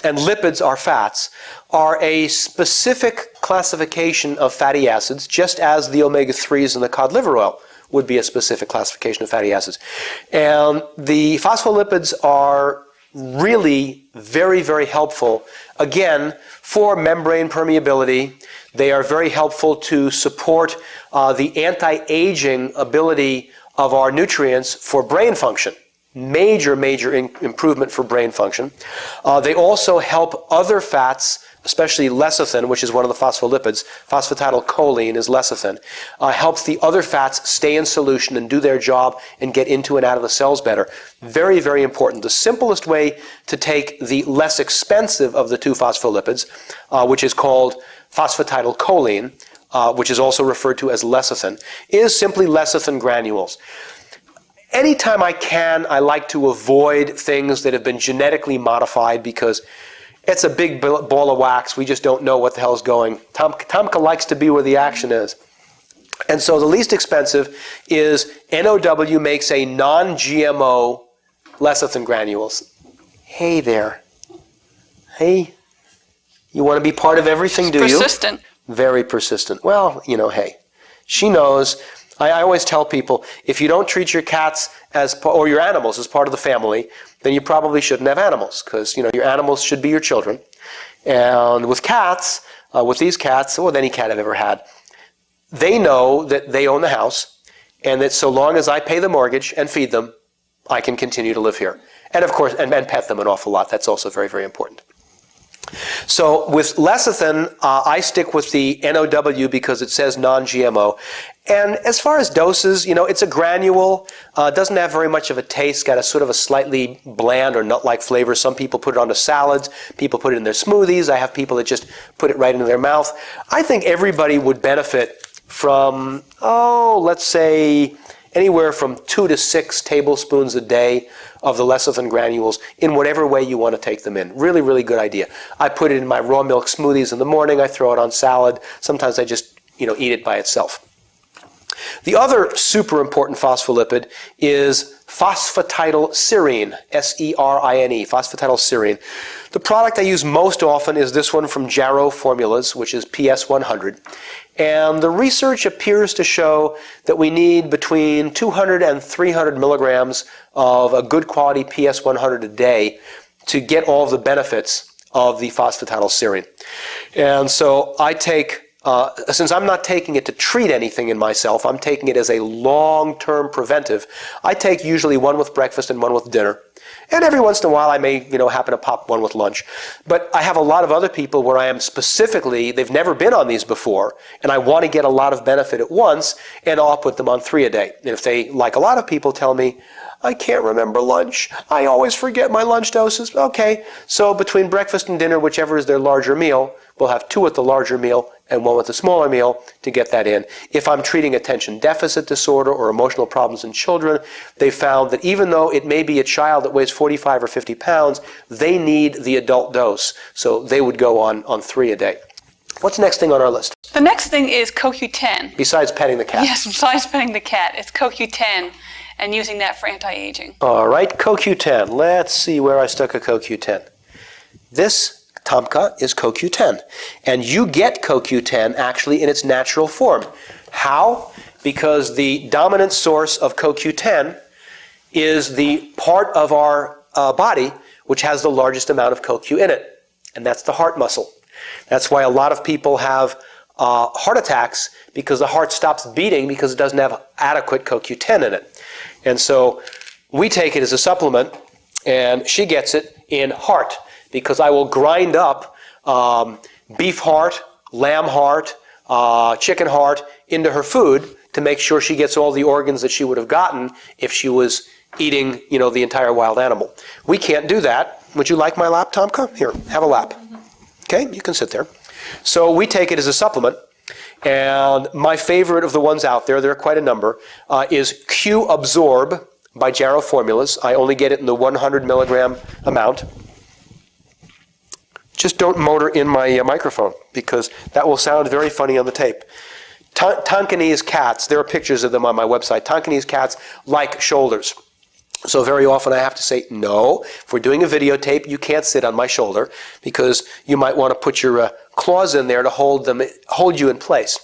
and lipids are fats, are a specific classification of fatty acids, just as the omega-3s in the cod liver oil would be a specific classification of fatty acids. And the phospholipids are really very, very helpful, again, for membrane permeability. They are very helpful to support the anti-aging ability of our nutrients for brain function. Major improvement for brain function. They also help other fats, especially lecithin, which is one of the phospholipids. Phosphatidylcholine is lecithin. Helps the other fats stay in solution and do their job and get into and out of the cells better. Very, very important. The simplest way to take the less expensive of the two phospholipids, which is called phosphatidylcholine, which is also referred to as lecithin, is simply lecithin granules. Anytime I can, I like to avoid things that have been genetically modified because it's a big ball of wax. We just don't know what the hell is going. Tomka likes to be where the action is. And so the least expensive is NOW makes a non-GMO lecithin granules. Hey there. Hey. You want to be part of everything, do you? Persistent. Very persistent. Well, hey. She knows. I always tell people, if you don't treat your cats or your animals as part of the family, then you probably shouldn't have animals, because your animals should be your children. And with cats, with these cats, or with any cat I've ever had, they know that they own the house, and that so long as I pay the mortgage and feed them, I can continue to live here. And of course, and pet them an awful lot. That's also very, very important. So with lecithin, I stick with the NOW because it says non-GMO. And as far as doses, it's a granule. Doesn't have very much of a taste. Got a sort of a slightly bland or nut-like flavor. Some people put it onto salads. People put it in their smoothies. I have people that just put it right into their mouth. I think everybody would benefit from, let's say, anywhere from 2 to 6 tablespoons a day of the lecithin granules in whatever way you want to take them in. Really, really good idea. I put it in my raw milk smoothies in the morning. I throw it on salad. Sometimes I just, eat it by itself. The other super important phospholipid is phosphatidylserine, S-E-R-I-N-E, phosphatidylserine. The product I use most often is this one from Jarrow Formulas, which is PS100. And the research appears to show that we need between 200 and 300 milligrams of a good quality PS100 a day to get all of the benefits of the phosphatidylserine. And so I take, since I'm not taking it to treat anything in myself, I'm taking it as a long-term preventive. I take usually one with breakfast and one with dinner. And every once in a while I may, happen to pop one with lunch. But I have a lot of other people where I am specifically, they've never been on these before, and I want to get a lot of benefit at once, and I'll put them on 3 a day. And if they, like a lot of people, tell me, I can't remember lunch. I always forget my lunch doses. Okay, so between breakfast and dinner, whichever is their larger meal, we'll have 2 with the larger meal and 1 with the smaller meal to get that in. If I'm treating attention deficit disorder or emotional problems in children, they found that even though it may be a child that weighs 45 or 50 pounds, they need the adult dose. So they would go on 3 a day. What's the next thing on our list? The next thing is CoQ10. Besides petting the cat. Yes, besides petting the cat, it's CoQ10 and using that for anti-aging. All right, CoQ10. Let's see where I stuck a CoQ10. This, Tomka, is CoQ10. And you get CoQ10 actually in its natural form. How? Because the dominant source of CoQ10 is the part of our body which has the largest amount of CoQ in it, and that's the heart muscle. That's why a lot of people have heart attacks, because the heart stops beating because it doesn't have adequate CoQ10 in it. And so we take it as a supplement, and she gets it in heart, because I will grind up beef heart, lamb heart, chicken heart into her food to make sure she gets all the organs that she would have gotten if she was eating, the entire wild animal. We can't do that. Would you like my lap, Tomka? Here, have a lap. Okay, you can sit there. So we take it as a supplement, and my favorite of the ones out there are quite a number, is Q Absorb by Jarrow Formulas. I only get it in the 100 milligram amount. Just don't motor in my microphone, because that will sound very funny on the tape. Tonkinese cats, there are pictures of them on my website. Tonkinese cats like shoulders. So very often I have to say, no, if we're doing a videotape, you can't sit on my shoulder, because you might want to put your claws in there to hold you in place.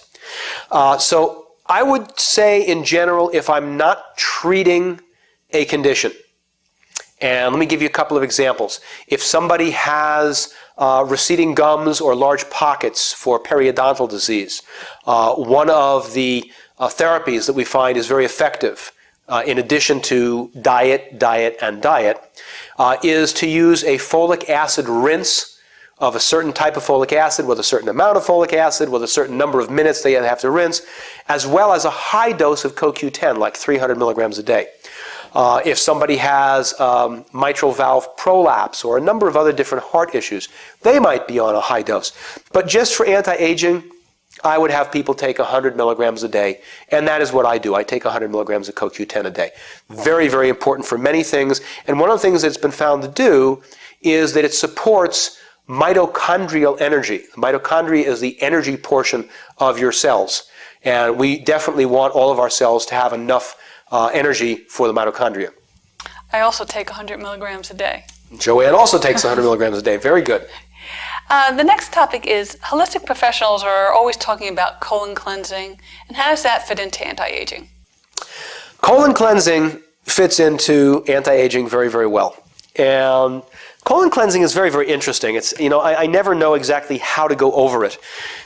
So I would say in general, if I'm not treating a condition, and let me give you a couple of examples. If somebody has receding gums or large pockets for periodontal disease, one of the therapies that we find is very effective, in addition to diet, is to use a folic acid rinse of a certain type of folic acid with a certain amount of folic acid with a certain number of minutes they have to rinse, as well as a high dose of CoQ10, like 300 milligrams a day. If somebody has mitral valve prolapse or a number of other different heart issues, they might be on a high dose. But just for anti-aging, I would have people take 100 milligrams a day, and that is what I do. I take 100 milligrams of CoQ10 a day. Very, very important for many things, and one of the things that's been found to do is that it supports mitochondrial energy. The mitochondria is the energy portion of your cells, and we definitely want all of our cells to have enough energy for the mitochondria. I also take 100 milligrams a day. Joanne also takes 100 milligrams a day. Very good. The next topic is holistic professionals are always talking about colon cleansing, and how does that fit into anti-aging? Colon cleansing fits into anti-aging very, very well. And colon cleansing is very, very interesting. It's, I never know exactly how to go over it,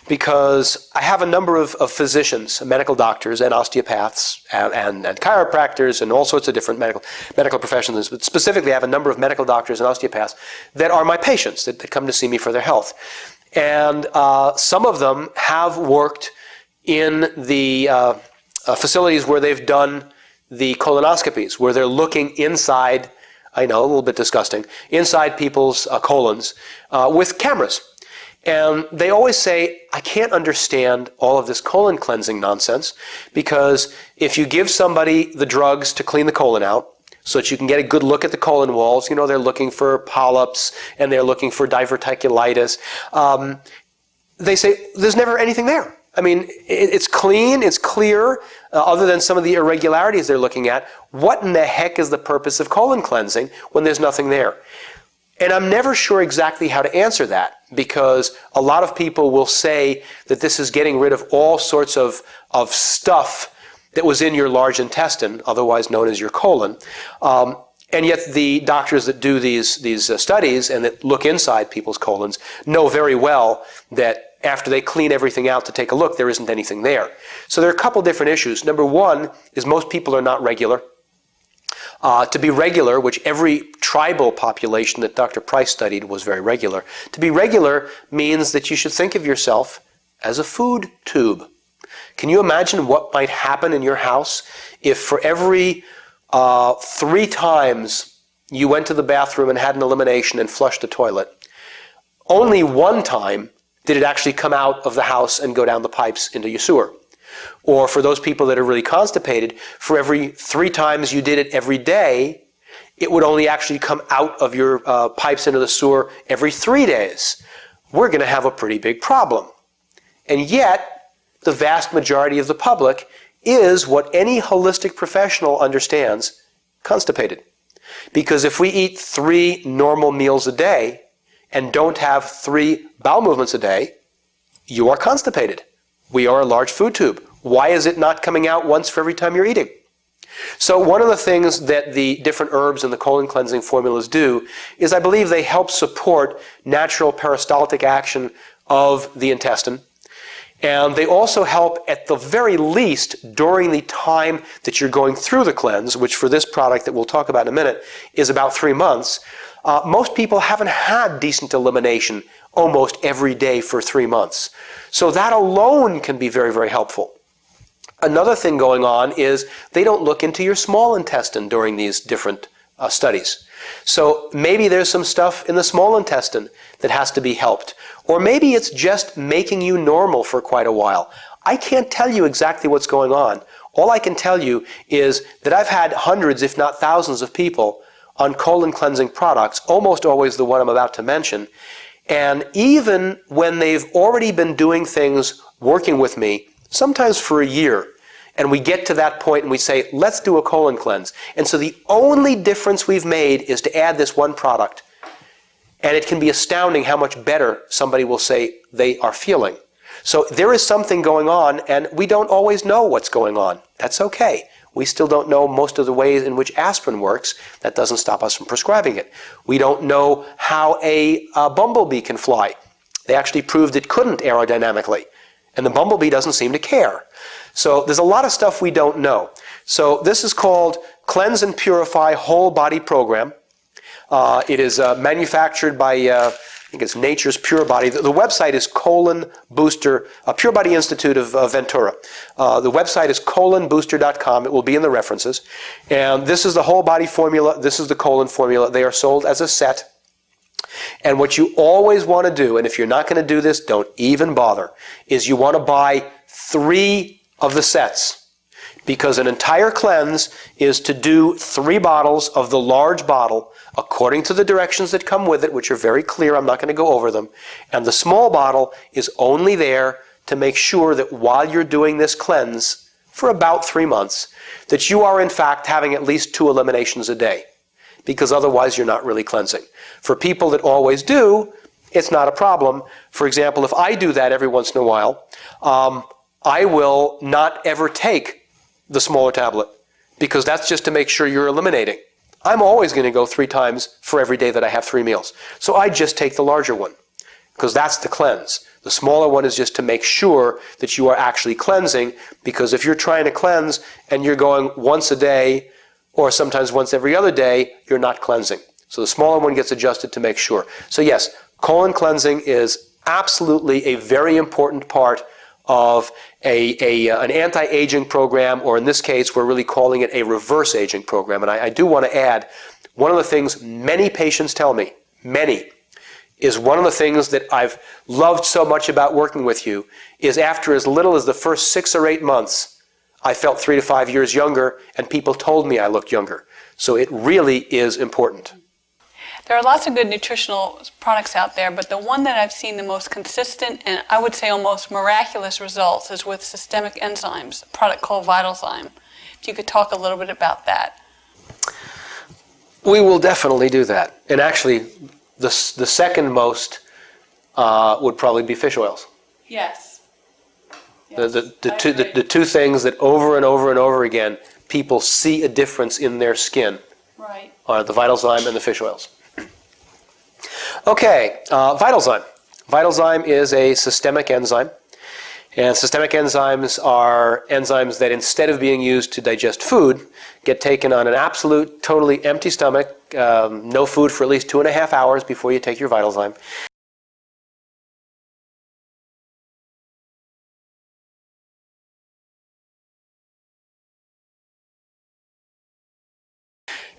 because I have a number of physicians, medical doctors, and osteopaths, and chiropractors, and all sorts of different medical professions. But specifically, I have a number of medical doctors and osteopaths that are my patients that come to see me for their health. And some of them have worked in the facilities where they've done the colonoscopies, where they're looking inside, I know, a little bit disgusting, inside people's colons with cameras. And they always say, I can't understand all of this colon cleansing nonsense, because if you give somebody the drugs to clean the colon out so that you can get a good look at the colon walls, they're looking for polyps and they're looking for diverticulitis, they say there's never anything there. I mean, it's clean, it's clear, other than some of the irregularities they're looking at. What in the heck is the purpose of colon cleansing when there's nothing there? And I'm never sure exactly how to answer that, because a lot of people will say that this is getting rid of all sorts of stuff that was in your large intestine, otherwise known as your colon. And yet the doctors that do these studies and that look inside people's colons know very well that after they clean everything out to take a look, there isn't anything there. So there are a couple different issues. Number one is most people are not regular. To be regular, which every tribal population that Dr. Price studied was very regular, to be regular means that you should think of yourself as a food tube. Can you imagine what might happen in your house if for every 3 times you went to the bathroom and had an elimination and flushed the toilet, only 1 time did it actually come out of the house and go down the pipes into your sewer? Or for those people that are really constipated, for every 3 times you did it every day, it would only actually come out of your pipes into the sewer every 3 days. We're going to have a pretty big problem. And yet, the vast majority of the public is what any holistic professional understands, constipated. Because if we eat 3 normal meals a day and don't have 3 bowel movements a day, you are constipated. We are a large food tube. Why is it not coming out once for every time you're eating? So one of the things that the different herbs in the colon cleansing formulas do is I believe they help support natural peristaltic action of the intestine. And they also help at the very least during the time that you're going through the cleanse, which for this product that we'll talk about in a minute is about 3 months. Most people haven't had decent elimination almost every day for 3 months. So that alone can be very, very helpful. Another thing going on is they don't look into your small intestine during these different studies. So maybe there's some stuff in the small intestine that has to be helped. Or maybe it's just making you normal for quite a while. I can't tell you exactly what's going on. All I can tell you is that I've had hundreds, if not thousands, of people on colon cleansing products, almost always the one I'm about to mention. And even when they've already been doing things working with me, sometimes for a year, and we get to that point and we say, let's do a colon cleanse. And so the only difference we've made is to add this one product. And it can be astounding how much better somebody will say they are feeling. So there is something going on, and we don't always know what's going on. That's okay. We still don't know most of the ways in which aspirin works. That doesn't stop us from prescribing it. We don't know how a bumblebee can fly. They actually proved it couldn't aerodynamically. And the bumblebee doesn't seem to care. So there's a lot of stuff we don't know. So this is called Cleanse and Purify Whole Body Program. It is manufactured by, I think it's Nature's Pure Body. The website is Colon Booster, Pure Body Institute of Ventura. The website is colonbooster.com. It will be in the references. And this is the whole body formula. This is the colon formula. They are sold as a set. And what you always want to do, and if you're not going to do this, don't even bother, is you want to buy 3 of the sets. Because an entire cleanse is to do 3 bottles of the large bottle according to the directions that come with it, which are very clear. I'm not going to go over them. And the small bottle is only there to make sure that while you're doing this cleanse for about 3 months, that you are in fact having at least 2 eliminations a day. Because otherwise you're not really cleansing. For people that always do, it's not a problem. For example, if I do that every once in a while, I will not ever take the smaller tablet, because that's just to make sure you're eliminating. I'm always going to go 3 times for every day that I have 3 meals. So I just take the larger one, because that's the cleanse. The smaller one is just to make sure that you are actually cleansing, because if you're trying to cleanse and you're going once a day, or sometimes once every other day, you're not cleansing. So the smaller one gets adjusted to make sure. So yes, colon cleansing is absolutely a very important part of an anti-aging program, or in this case, we're really calling it a reverse aging program. And I do want to add, one of the things many patients tell me, is one of the things that I've loved so much about working with you, is after as little as the first 6 or 8 months, I felt 3 to 5 years younger, and people told me I looked younger. So it really is important. There are lots of good nutritional products out there, but the one that I've seen the most consistent and I would say almost miraculous results is with systemic enzymes, a product called VitalZyme. If you could talk a little bit about that. We will definitely do that. And actually, the second most would probably be fish oils. Yes. The 2 things that over and over and over again people see a difference in their skin are the VitalZyme and the fish oils. Okay, VitalZyme. VitalZyme is a systemic enzyme. And systemic enzymes are enzymes that instead of being used to digest food, get taken on an absolute, totally empty stomach, no food for at least 2.5 hours before you take your VitalZyme.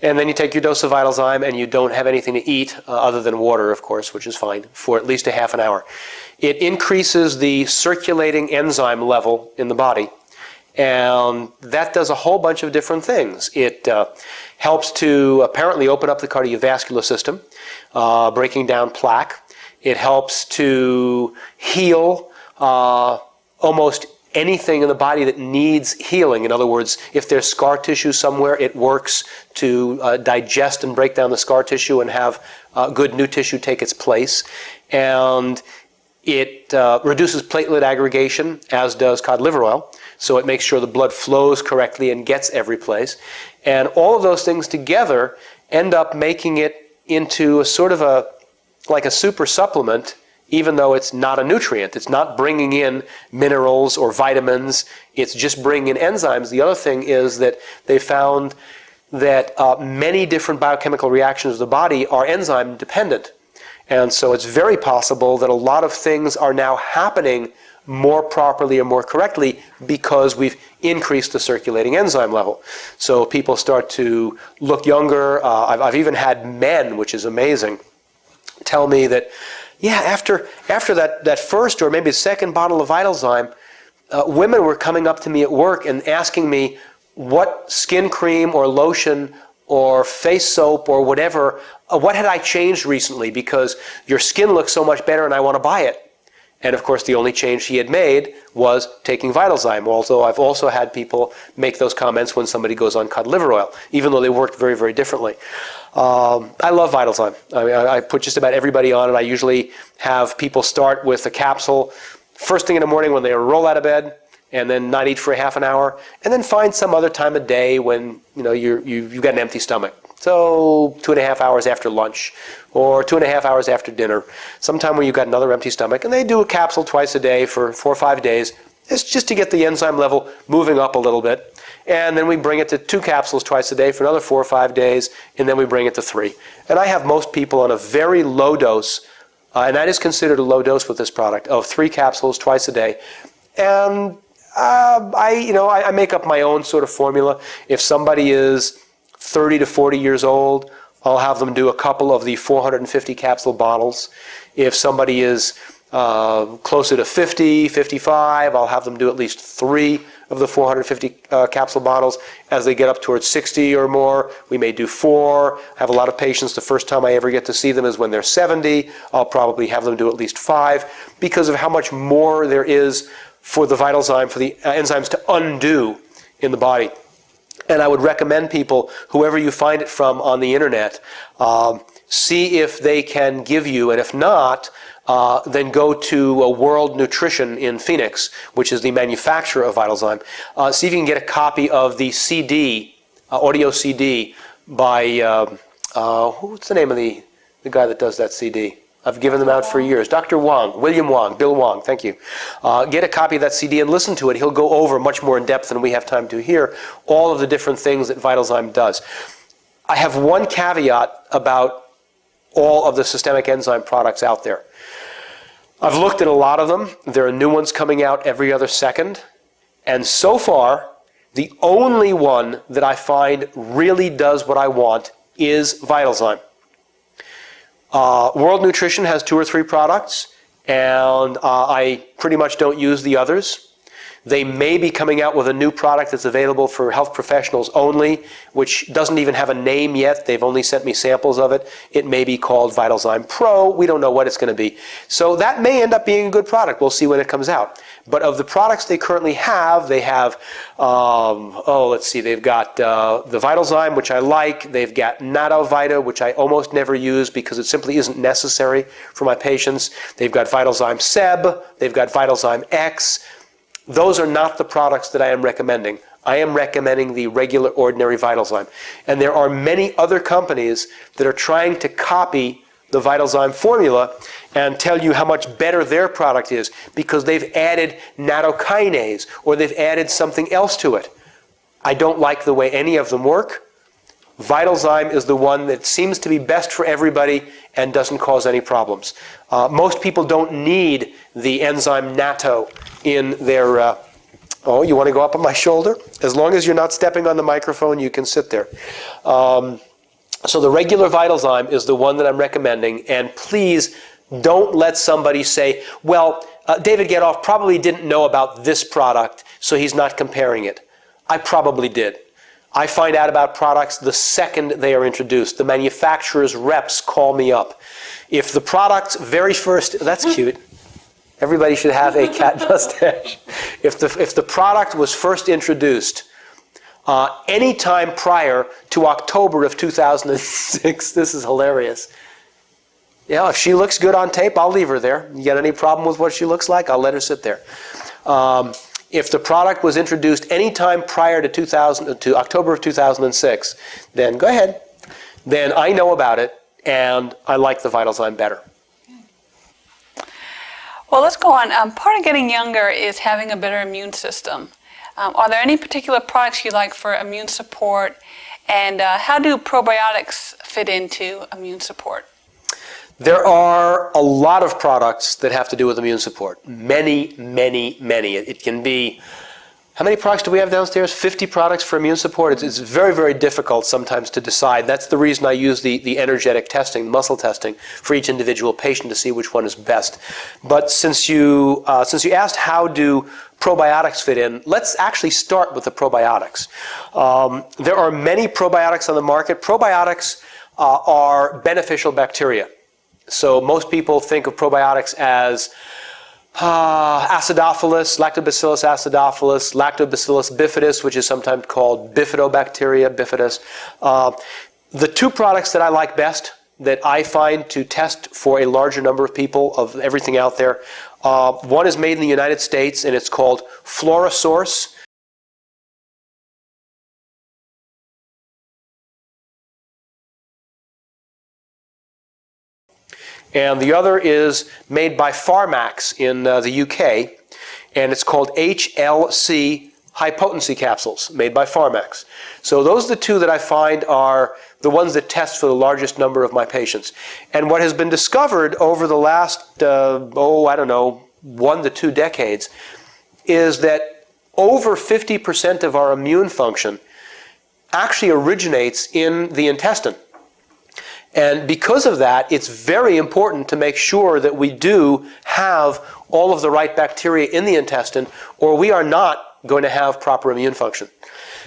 And then you take your dose of VitalZyme and you don't have anything to eat other than water, of course, which is fine, for at least a half an hour. It increases the circulating enzyme level in the body, and that does a whole bunch of different things. It helps to apparently open up the cardiovascular system, breaking down plaque. It helps to heal almost anything in the body that needs healing. In other words, if there's scar tissue somewhere, it works to digest and break down the scar tissue and have good new tissue take its place. And it reduces platelet aggregation, as does cod liver oil. so it makes sure the blood flows correctly and gets every place. And all of those things together end up making it into a sort of like a super supplement, even though it's not a nutrient. It's not bringing in minerals or vitamins. It's just bringing in enzymes. The other thing is that they found that many different biochemical reactions of the body are enzyme dependent. And so it's very possible that a lot of things are now happening more properly or more correctly because we've increased the circulating enzyme level. So people start to look younger. I've even had men, which is amazing, tell me that, yeah, after that first or maybe second bottle of Vitalzyme, women were coming up to me at work and asking me what skin cream or lotion or face soap or whatever, what had I changed recently because your skin looks so much better and I want to buy it. And of course the only change he had made was taking Vitalzyme, although I've also had people make those comments when somebody goes on cod liver oil, even though they worked very, very differently. I love Vitalzyme. I mean, I put just about everybody on it. I usually have people start with a capsule first thing in the morning when they roll out of bed, and then not eat for a half an hour, and then find some other time of day when you've got an empty stomach. So 2.5 hours after lunch, or 2.5 hours after dinner, sometime when you've got another empty stomach, and they do a capsule twice a day for 4 or 5 days. It's just to get the enzyme level moving up a little bit. And then we bring it to 2 capsules twice a day for another 4 or 5 days, and then we bring it to 3. And I have most people on a very low dose, and that is considered a low dose with this product, of 3 capsules twice a day. And I make up my own sort of formula. If somebody is 30 to 40 years old, I'll have them do a couple of the 450 capsule bottles. If somebody is closer to 50, 55, I'll have them do at least 3 of the 450 capsule bottles. As they get up towards 60 or more, we may do 4. I have a lot of patients, the first time I ever get to see them is when they're 70. I'll probably have them do at least 5 because of how much more there is for the Vitalzyme, for the enzymes to undo in the body. And I would recommend people, whoever you find it from on the internet, see if they can give you, and if not, then go to World Nutrition in Phoenix, which is the manufacturer of Vitalzyme. See if you can get a copy of the CD, audio CD, by, what's the name of the guy that does that CD? I've given them out for years. Dr. Wong, William Wong, Bill Wong, thank you. Get a copy of that CD and listen to it. He'll go over much more in depth than we have time to hear all of the different things that Vitalzyme does. I have one caveat about all of the systemic enzyme products out there. I've looked at a lot of them. There are new ones coming out every other second. And so far, the only one that I find really does what I want is Vitalzyme. World Nutrition has 2 or 3 products, and I pretty much don't use the others. They may be coming out with a new product that's available for health professionals only, which doesn't even have a name yet. They've only sent me samples of it. It may be called Vitalzyme Pro. We don't know what it's going to be. So that may end up being a good product. We'll see when it comes out. But of the products they currently have, they have, let's see, they've got the Vitalzyme, which I like. They've got Natovita, which I almost never use because it simply isn't necessary for my patients. They've got Vitalzyme Seb. They've got Vitalzyme X. Those are not the products that I am recommending. I am recommending the regular, ordinary Vitalzyme. And there are many other companies that are trying to copy the Vitalzyme formula and tell you how much better their product is because they've added nattokinase or they've added something else to it. I don't like the way any of them work. Vitalzyme is the one that seems to be best for everybody and doesn't cause any problems. Most people don't need the enzyme natto in their... oh, you want to go up on my shoulder? As long as you're not stepping on the microphone, you can sit there. So the regular Vitalzyme is the one that I'm recommending, and please don't let somebody say, well, David Gethoff probably didn't know about this product, so he's not comparing it. I probably did. I find out about products the second they are introduced. The manufacturer's reps call me up. If the product's very first... That's cute. Everybody should have a cat mustache. If the product was first introduced any time prior to October of 2006, this is hilarious. Yeah, if she looks good on tape, I'll leave her there. You got any problem with what she looks like? I'll let her sit there. If the product was introduced any time prior to October of 2006, then go ahead. Then I know about it, and I like the Vitalzyme better. Well, let's go on. Part of getting younger is having a better immune system. Are there any particular products you like for immune support, and how do probiotics fit into immune support? There are a lot of products that have to do with immune support. Many, many, many. It can be, how many products do we have downstairs? 50 products for immune support. It's very, very difficult sometimes to decide. That's the reason I use the energetic testing, muscle testing, for each individual patient to see which one is best. But since you asked how do probiotics fit in, let's actually start with the probiotics. There are many probiotics on the market. Probiotics are beneficial bacteria. So most people think of probiotics as acidophilus, lactobacillus acidophilus, lactobacillus bifidus, which is sometimes called bifidobacteria, bifidus. The two products that I like best, that I find to test for a larger number of people of everything out there, one is made in the United States, and it's called FloraSource. And the other is made by Pharmax in the UK, and it's called HLC high potency capsules, made by Pharmax. So those are the two that I find are the ones that test for the largest number of my patients. And what has been discovered over the last, 1 to 2 decades, is that over 50% of our immune function actually originates in the intestine. And because of that, it's very important to make sure that we do have all of the right bacteria in the intestine, or we are not going to have proper immune function.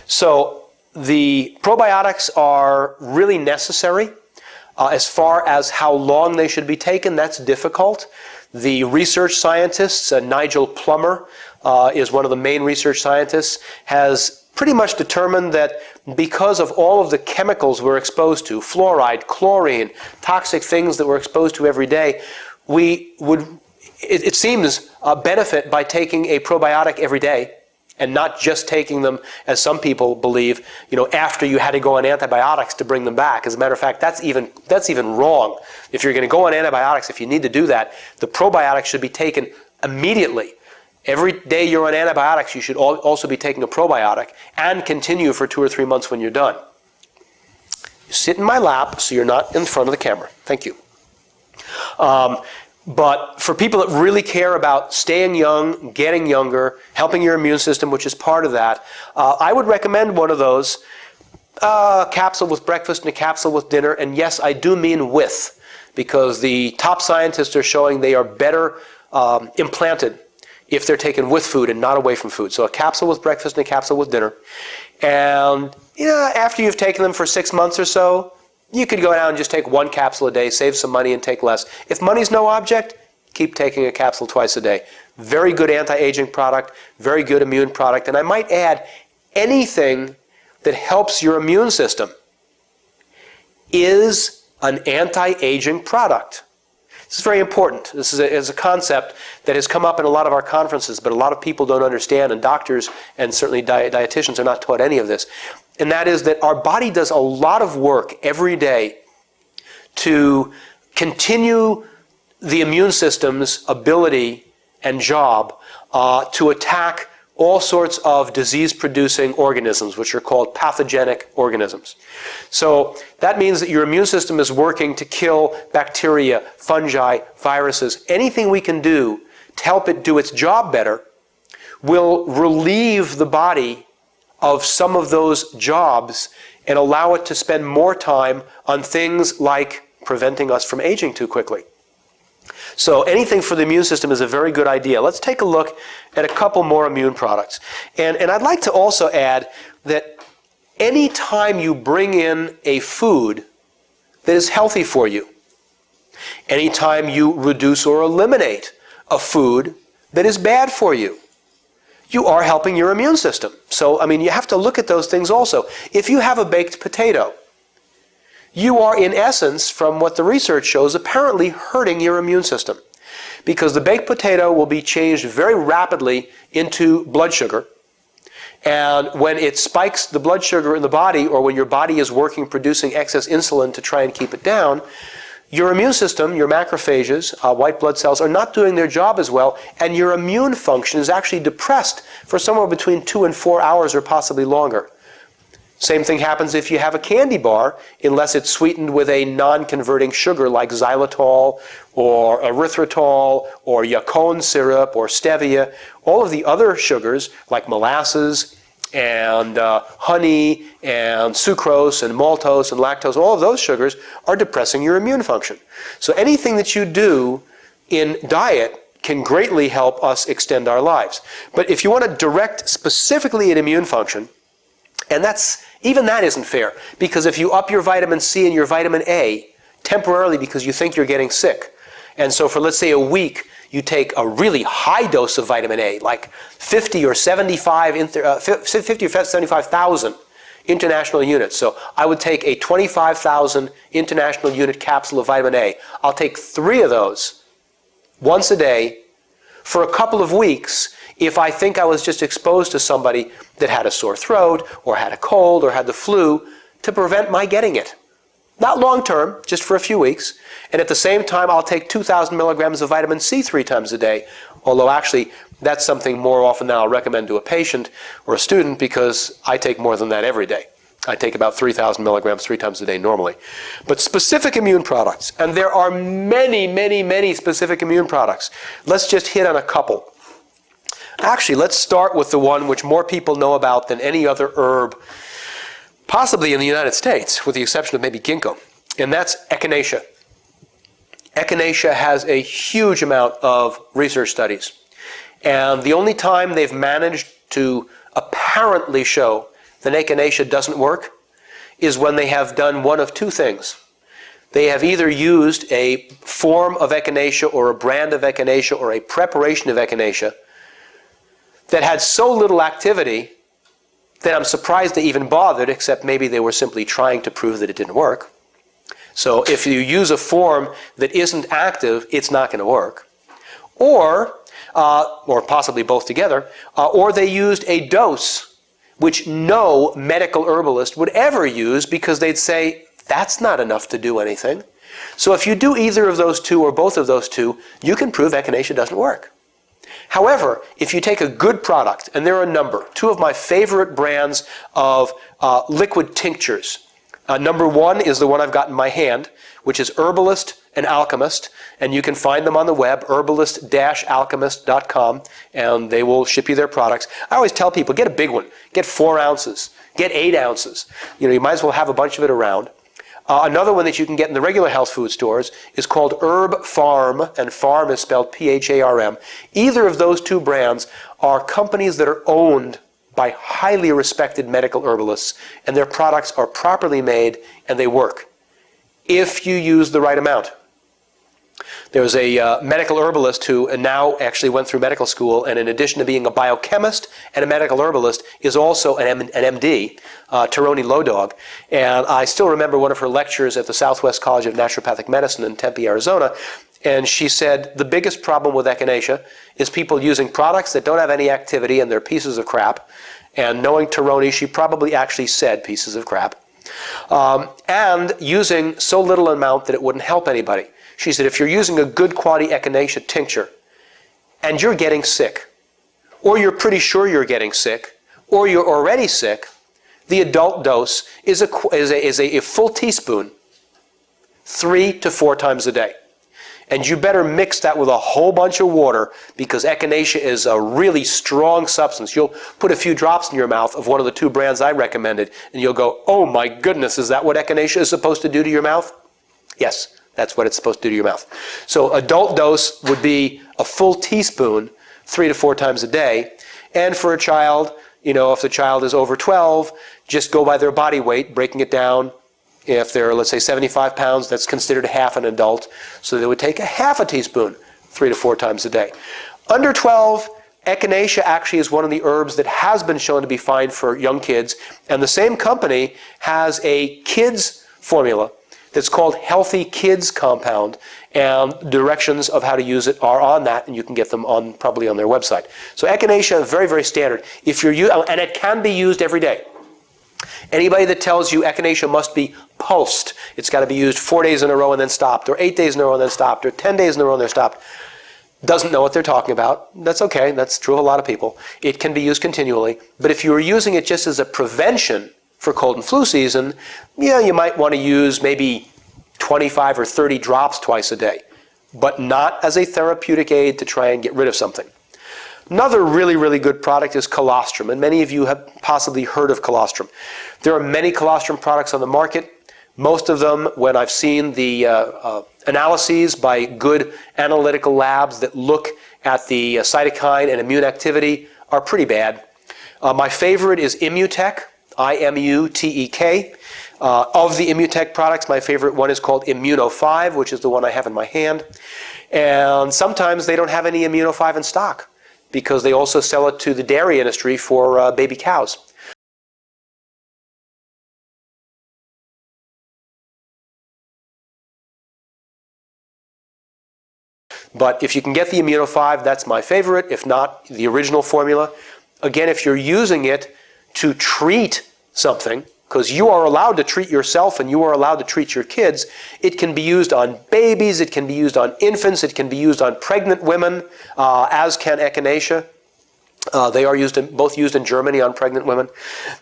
So the probiotics are really necessary. As far as how long they should be taken, that's difficult. The research scientists, Nigel Plummer is one of the main research scientists, has pretty much determined that because of all of the chemicals we're exposed to, fluoride, chlorine, toxic things that we're exposed to every day, we would, it seems, benefit by taking a probiotic every day and not just taking them, as some people believe, after you had to go on antibiotics to bring them back. As a matter of fact, that's even wrong. If you're going to go on antibiotics, if you need to do that, the probiotics should be taken immediately. Every day you're on antibiotics, you should also be taking a probiotic and continue for 2 or 3 months when you're done. You sit in my lap so you're not in front of the camera. Thank you. But for people that really care about staying young, getting younger, helping your immune system, which is part of that, I would recommend one of those, a capsule with breakfast and a capsule with dinner. And yes, I do mean with, because the top scientists are showing they are better implanted if they're taken with food and not away from food. So a capsule with breakfast and a capsule with dinner. And after you've taken them for 6 months or so, you could go down and just take 1 capsule a day, save some money and take less. If money's no object, keep taking a capsule twice a day. Very good anti-aging product, very good immune product. And I might add, anything that helps your immune system is an anti-aging product. This is very important. This is a concept that has come up in a lot of our conferences, but a lot of people don't understand, and doctors and certainly dietitians are not taught any of this. And that is that our body does a lot of work every day to continue the immune system's ability and job to attack all sorts of disease-producing organisms, which are called pathogenic organisms. So that means that your immune system is working to kill bacteria, fungi, viruses. Anything we can do to help it do its job better will relieve the body of some of those jobs and allow it to spend more time on things like preventing us from aging too quickly. So anything for the immune system is a very good idea. Let's take a look at a couple more immune products. And I'd like to also add that any time you bring in a food that is healthy for you, anytime you reduce or eliminate a food that is bad for you, you are helping your immune system. So, you have to look at those things also. If you have a baked potato, you are, in essence, from what the research shows, apparently hurting your immune system. because the baked potato will be changed very rapidly into blood sugar. And when it spikes the blood sugar in the body, or when your body is working producing excess insulin to try and keep it down, your immune system, your macrophages, white blood cells, are not doing their job as well, and your immune function is actually depressed for somewhere between 2 and 4 hours or possibly longer. Same thing happens if you have a candy bar, unless it's sweetened with a non-converting sugar like xylitol or erythritol or yacon syrup or stevia. All of the other sugars like molasses and honey and sucrose and maltose and lactose, all of those sugars are depressing your immune function. So anything that you do in diet can greatly help us extend our lives. But if you want to direct specifically at immune function, and even that isn't fair, because if you up your vitamin C and your vitamin A temporarily because you think you're getting sick, and so for, let's say, a week, you take a really high dose of vitamin A, like 50 or 75,000 international units. So I would take a 25,000 international unit capsule of vitamin A. I'll take 3 of those once a day for a couple of weeks if I think I was just exposed to somebody that had a sore throat or had a cold or had the flu, to prevent my getting it. Not long term, just for a few weeks. And at the same time, I'll take 2,000 milligrams of vitamin C 3 times a day, although actually that's something more often than I'll recommend to a patient or a student, because I take more than that every day. I take about 3,000 milligrams 3 times a day normally. But specific immune products, and there are many, many, many specific immune products. Let's just hit on a couple. Actually, let's start with the one which more people know about than any other herb, possibly in the United States, with the exception of maybe ginkgo, and that's echinacea. Echinacea has a huge amount of research studies, and the only time they've managed to apparently show that echinacea doesn't work is when they have done one of 2 things. They have either used a form of echinacea or a brand of echinacea or a preparation of echinacea that had so little activity that I'm surprised they even bothered, except maybe they were simply trying to prove that it didn't work. So if you use a form that isn't active, it's not going to work. Or possibly both together, or they used a dose which no medical herbalist would ever use, because they'd say, that's not enough to do anything. So if you do either of those 2 or both of those 2, you can prove echinacea doesn't work. However, if you take a good product, and there are a number, 2 of my favorite brands of liquid tinctures. Number 1 is the one I've got in my hand, which is Herbalist and Alchemist, and you can find them on the web, herbalist-alchemist.com, and they will ship you their products. I always tell people, get a big one. Get 4 ounces. Get 8 ounces. You might as well have a bunch of it around. Another one that you can get in the regular health food stores is called Herb Farm, and farm is spelled P-H-A-R-M. Either of those 2 brands are companies that are owned by highly respected medical herbalists, and their products are properly made and they work if you use the right amount. There was a medical herbalist who now actually went through medical school, and in addition to being a biochemist and a medical herbalist, is also an MD, Taroni Lodog. And I still remember one of her lectures at the Southwest College of Naturopathic Medicine in Tempe, Arizona, and she said the biggest problem with echinacea is people using products that don't have any activity and they're pieces of crap. And knowing Taroni, she probably actually said pieces of crap. And using so little amount that it wouldn't help anybody. She said, if you're using a good quality echinacea tincture and you're getting sick, or you're pretty sure you're getting sick, or you're already sick, the adult dose is a full teaspoon 3 to 4 times a day. And you better mix that with a whole bunch of water, because echinacea is a really strong substance. You'll put a few drops in your mouth of one of the 2 brands I recommended, and you'll go, oh my goodness, is that what echinacea is supposed to do to your mouth? Yes. That's what it's supposed to do to your mouth. So adult dose would be a full teaspoon 3 to 4 times a day. And for a child, if the child is over 12, just go by their body weight, breaking it down. If they're, let's say, 75 pounds, that's considered half an adult. So they would take a half a teaspoon 3 to 4 times a day. Under 12, echinacea actually is one of the herbs that has been shown to be fine for young kids. And the same company has a kids formula that's called Healthy Kids Compound, and directions of how to use it are on that, and you can get them on probably on their website. So echinacea, very, very standard. If you're and it can be used every day. Anybody that tells you echinacea must be pulsed, it's got to be used 4 days in a row and then stopped, or 8 days in a row and then stopped, or 10 days in a row and then stopped, doesn't know what they're talking about. That's okay. That's true of a lot of people. It can be used continually. But if you were using it just as a prevention for cold and flu season, yeah, you might want to use maybe 25 or 30 drops twice a day, but not as a therapeutic aid to try and get rid of something. Another really, really good product is colostrum, and many of you have possibly heard of colostrum. There are many colostrum products on the market. Most of them, when I've seen the analyses by good analytical labs that look at the cytokine and immune activity, are pretty bad. My favorite is Immutek, I-M-U-T-E-K. Of the Immutek products, my favorite one is called Immuno 5, which is the one I have in my hand. And sometimes they don't have any Immuno 5 in stock because they also sell it to the dairy industry for baby cows. But if you can get the Immuno 5, that's my favorite, if not the original formula. Again, if you're using it to treat something, because you are allowed to treat yourself and you are allowed to treat your kids, it can be used on babies, it can be used on infants, it can be used on pregnant women, as can echinacea. They are both used in Germany on pregnant women.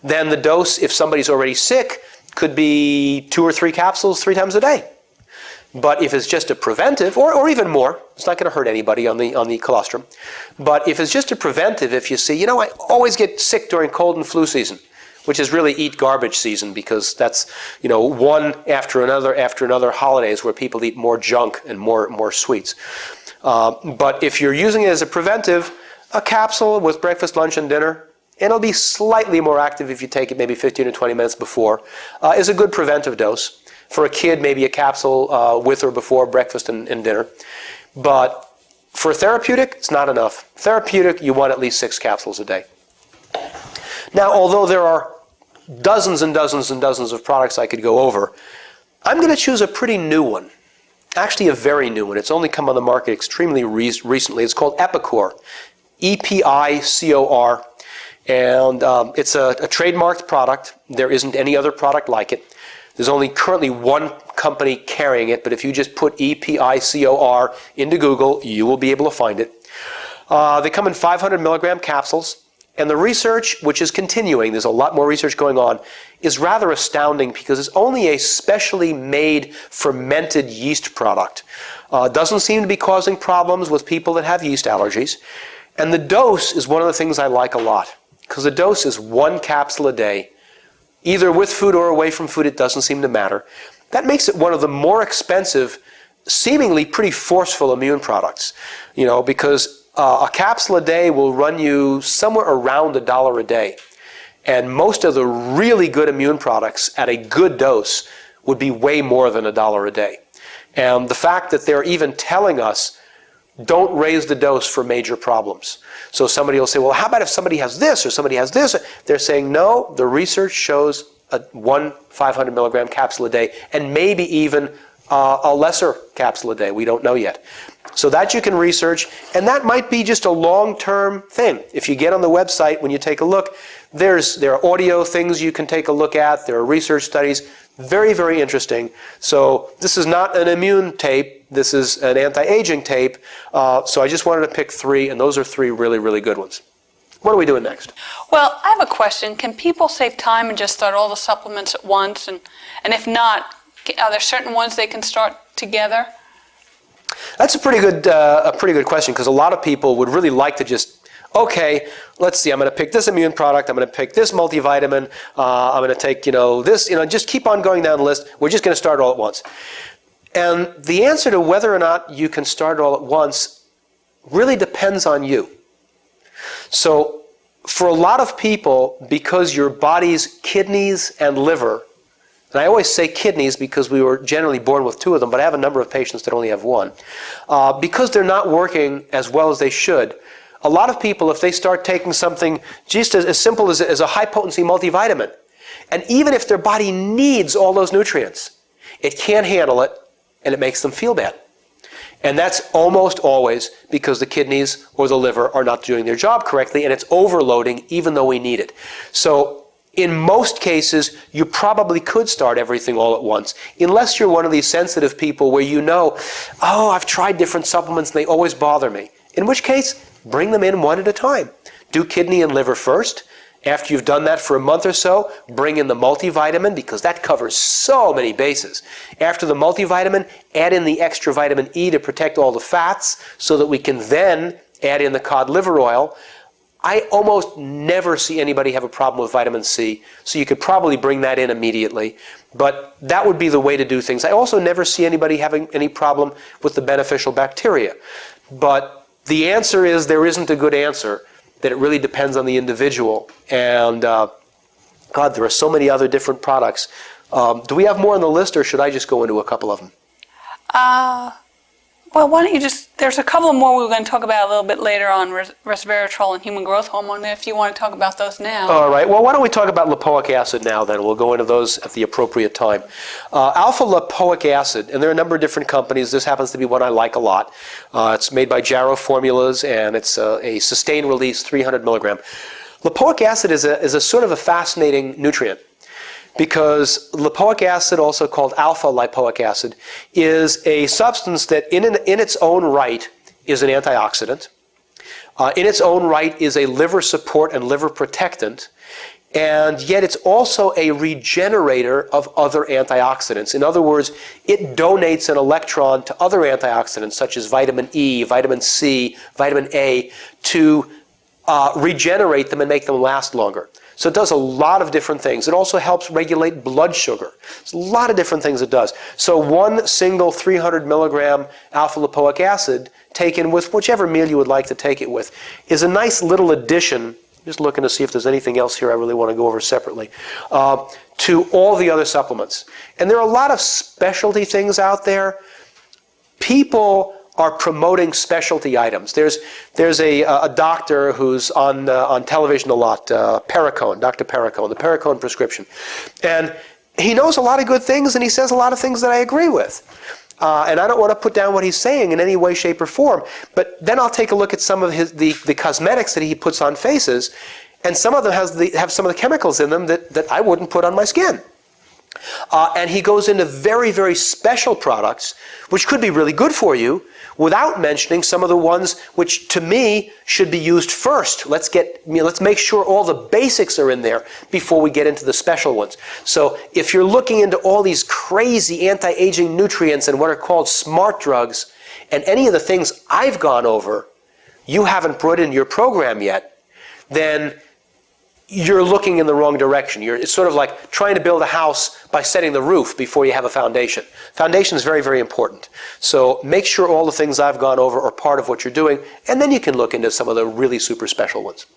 Then the dose, if somebody's already sick, could be 2 or 3 capsules 3 times a day. But if it's just a preventive, or even more, it's not going to hurt anybody on the colostrum. But if it's just a preventive, if you see, I always get sick during cold and flu season, which is really eat garbage season, because that's, one after another holidays where people eat more junk and more sweets. But if you're using it as a preventive, a capsule with breakfast, lunch, and dinner, and it'll be slightly more active if you take it maybe 15 to 20 minutes before, is a good preventive dose. For a kid, maybe a capsule with or before breakfast and dinner. But for therapeutic, it's not enough. Therapeutic, you want at least 6 capsules a day. Now, although there are dozens and dozens and dozens of products I could go over, I'm going to choose a pretty new one. Actually, a very new one. It's only come on the market extremely recently. It's called Epicor, E-P-I-C-O-R. And it's a trademarked product. There isn't any other product like it. There's only currently one company carrying it, but if you just put E-P-I-C-O-R into Google, you will be able to find it. They come in 500 milligram capsules, and the research, which is continuing, there's a lot more research going on, is rather astounding because it's only a specially made fermented yeast product. Doesn't seem to be causing problems with people that have yeast allergies. And the dose is one of the things I like a lot, because the dose is 1 capsule a day. Either with food or away from food, it doesn't seem to matter. That makes it one of the more expensive, seemingly pretty forceful immune products. Because a capsule a day will run you somewhere around $1 a day. And most of the really good immune products at a good dose would be way more than $1 a day. And the fact that they're even telling us, don't raise the dose for major problems. So somebody will say, well, how about if somebody has this or somebody has this? They're saying, no, the research shows one 500 milligram capsule a day, and maybe even a lesser capsule a day. We don't know yet. So that you can research, and that might be just a long-term thing. If you get on the website, when you take a look, there are audio things you can take a look at. There are research studies. Very, very interesting. So this is not an immune tape. This is an anti-aging tape. So I just wanted to pick 3, and those are 3 really, really good ones. What are we doing next? Well, I have a question. Can people save time and just start all the supplements at once? And if not, are there certain ones they can start together? That's a pretty good question, because a lot of people would really like to just, okay, let's see, I'm going to pick this immune product, I'm going to pick this multivitamin, I'm going to take, this, just keep on going down the list. We're just going to start all at once. And the answer to whether or not you can start all at once really depends on you. So for a lot of people, because your body's kidneys and liver, and I always say kidneys because we were generally born with 2 of them, but I have a number of patients that only have 1. Because they're not working as well as they should, a lot of people, if they start taking something just as simple as a high-potency multivitamin, and even if their body needs all those nutrients, It can't handle it, and it makes them feel bad. And that's almost always because the kidneys or the liver are not doing their job correctly, and it's overloading even though we need it. So in most cases, you probably could start everything all at once, unless you're one of these sensitive people where you know, oh, I've tried different supplements and they always bother me. In which case, bring them in one at a time. Do kidney and liver first. After you've done that for a month or so, bring in the multivitamin, because that covers so many bases. After the multivitamin, add in the extra vitamin E to protect all the fats so that we can then add in the cod liver oil. I almost never see anybody have a problem with vitamin C, so you could probably bring that in immediately. But that would be the way to do things. I also never see anybody having any problem with the beneficial bacteria. But the answer is there isn't a good answer, that it really depends on the individual. And God, there are so many other different products. Do we have more on the list, or should I just go into a couple of them? Well, why don't you just, there's a couple more we were going to talk about a little bit later on, resveratrol and human growth hormone, if you want to talk about those now. All right. Well, why don't we talk about lipoic acid now then? We'll go into those at the appropriate time. Alpha lipoic acid, and there are a number of different companies. This happens to be one I like a lot. It's made by Jarrow Formulas, and it's a sustained release 300 milligram. Lipoic acid is a sort of a fascinating nutrient, because lipoic acid, also called alpha lipoic acid, is a substance that in its own right is an antioxidant. In its own right is a liver support and liver protectant, and yet it's also a regenerator of other antioxidants. In other words, it donates an electron to other antioxidants such as vitamin E, vitamin C, vitamin A to regenerate them and make them last longer. So it does a lot of different things. It also helps regulate blood sugar. There's a lot of different things it does. So one single 300 milligram alpha lipoic acid taken with whichever meal you would like to take it with is a nice little addition. Just looking to see if there's anything else here I really want to go over separately, to all the other supplements. And there are a lot of specialty things out there. People are promoting specialty items. There's a doctor who's on television a lot, Perricone, Dr. Perricone, the Perricone prescription. And he knows a lot of good things, and he says a lot of things that I agree with. And I don't want to put down what he's saying in any way, shape, or form, but then I'll take a look at some of the cosmetics that he puts on faces, and some of them have some of the chemicals in them that I wouldn't put on my skin. And he goes into very, very special products, which could be really good for you, without mentioning some of the ones which, to me, should be used first. Let's make sure all the basics are in there before we get into the special ones. So if you're looking into all these crazy anti-aging nutrients and what are called smart drugs, and any of the things I've gone over, you haven't put in your program yet, then you're looking in the wrong direction. It's sort of like trying to build a house by setting the roof before you have a foundation. Foundation is very, very important. So make sure all the things I've gone over are part of what you're doing, and then you can look into some of the really super special ones.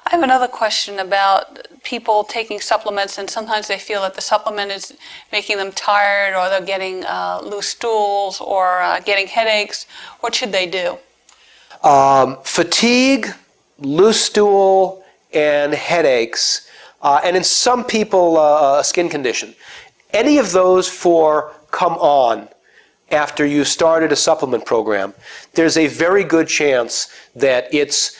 I have another question about people taking supplements, and sometimes they feel that the supplement is making them tired, or they're getting loose stools, or getting headaches. What should they do? Fatigue, loose stool, and headaches, and in some people a skin condition. Any of those four come on after you started a supplement program, there's a very good chance that it's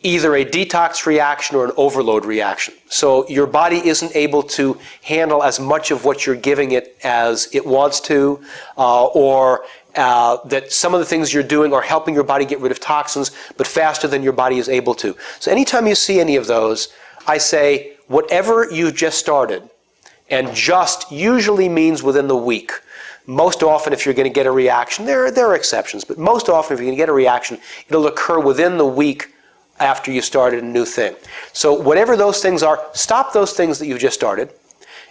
either a detox reaction or an overload reaction. So your body isn't able to handle as much of what you're giving it as it wants to, or that some of the things you're doing are helping your body get rid of toxins, but faster than your body is able to. So anytime you see any of those, I say, whatever you just started, and just usually means within the week. Most often, if you're going to get a reaction, there are exceptions, but most often if you're going to get a reaction, it'll occur within the week after you started a new thing. So whatever those things are, stop those things that you've just started,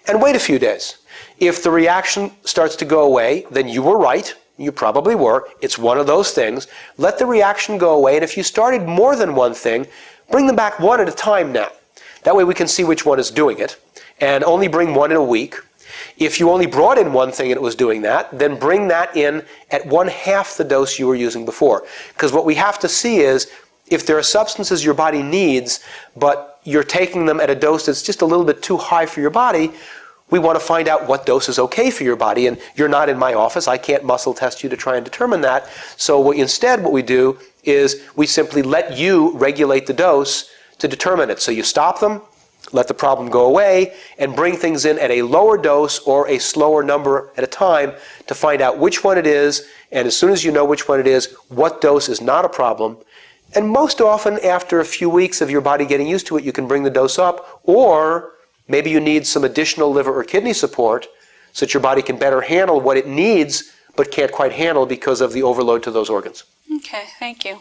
and wait a few days. If the reaction starts to go away, then you were right. You probably were. It's one of those things. Let the reaction go away, and if you started more than one thing, bring them back one at a time now. That way we can see which one is doing it, and only bring one in a week. If you only brought in one thing and it was doing that, then bring that in at 1/2 the dose you were using before. Because what we have to see is, if there are substances your body needs, but you're taking them at a dose that's just a little bit too high for your body, we want to find out what dose is okay for your body. And you're not in my office. I can't muscle test you to try and determine that. So what we do is we simply let you regulate the dose to determine it. So you stop them, let the problem go away, and bring things in at a lower dose or a slower number at a time to find out which one it is. And as soon as you know which one it is, what dose is not a problem. And most often, after a few weeks of your body getting used to it, you can bring the dose up, or maybe you need some additional liver or kidney support so that your body can better handle what it needs but can't quite handle because of the overload to those organs. Okay, thank you.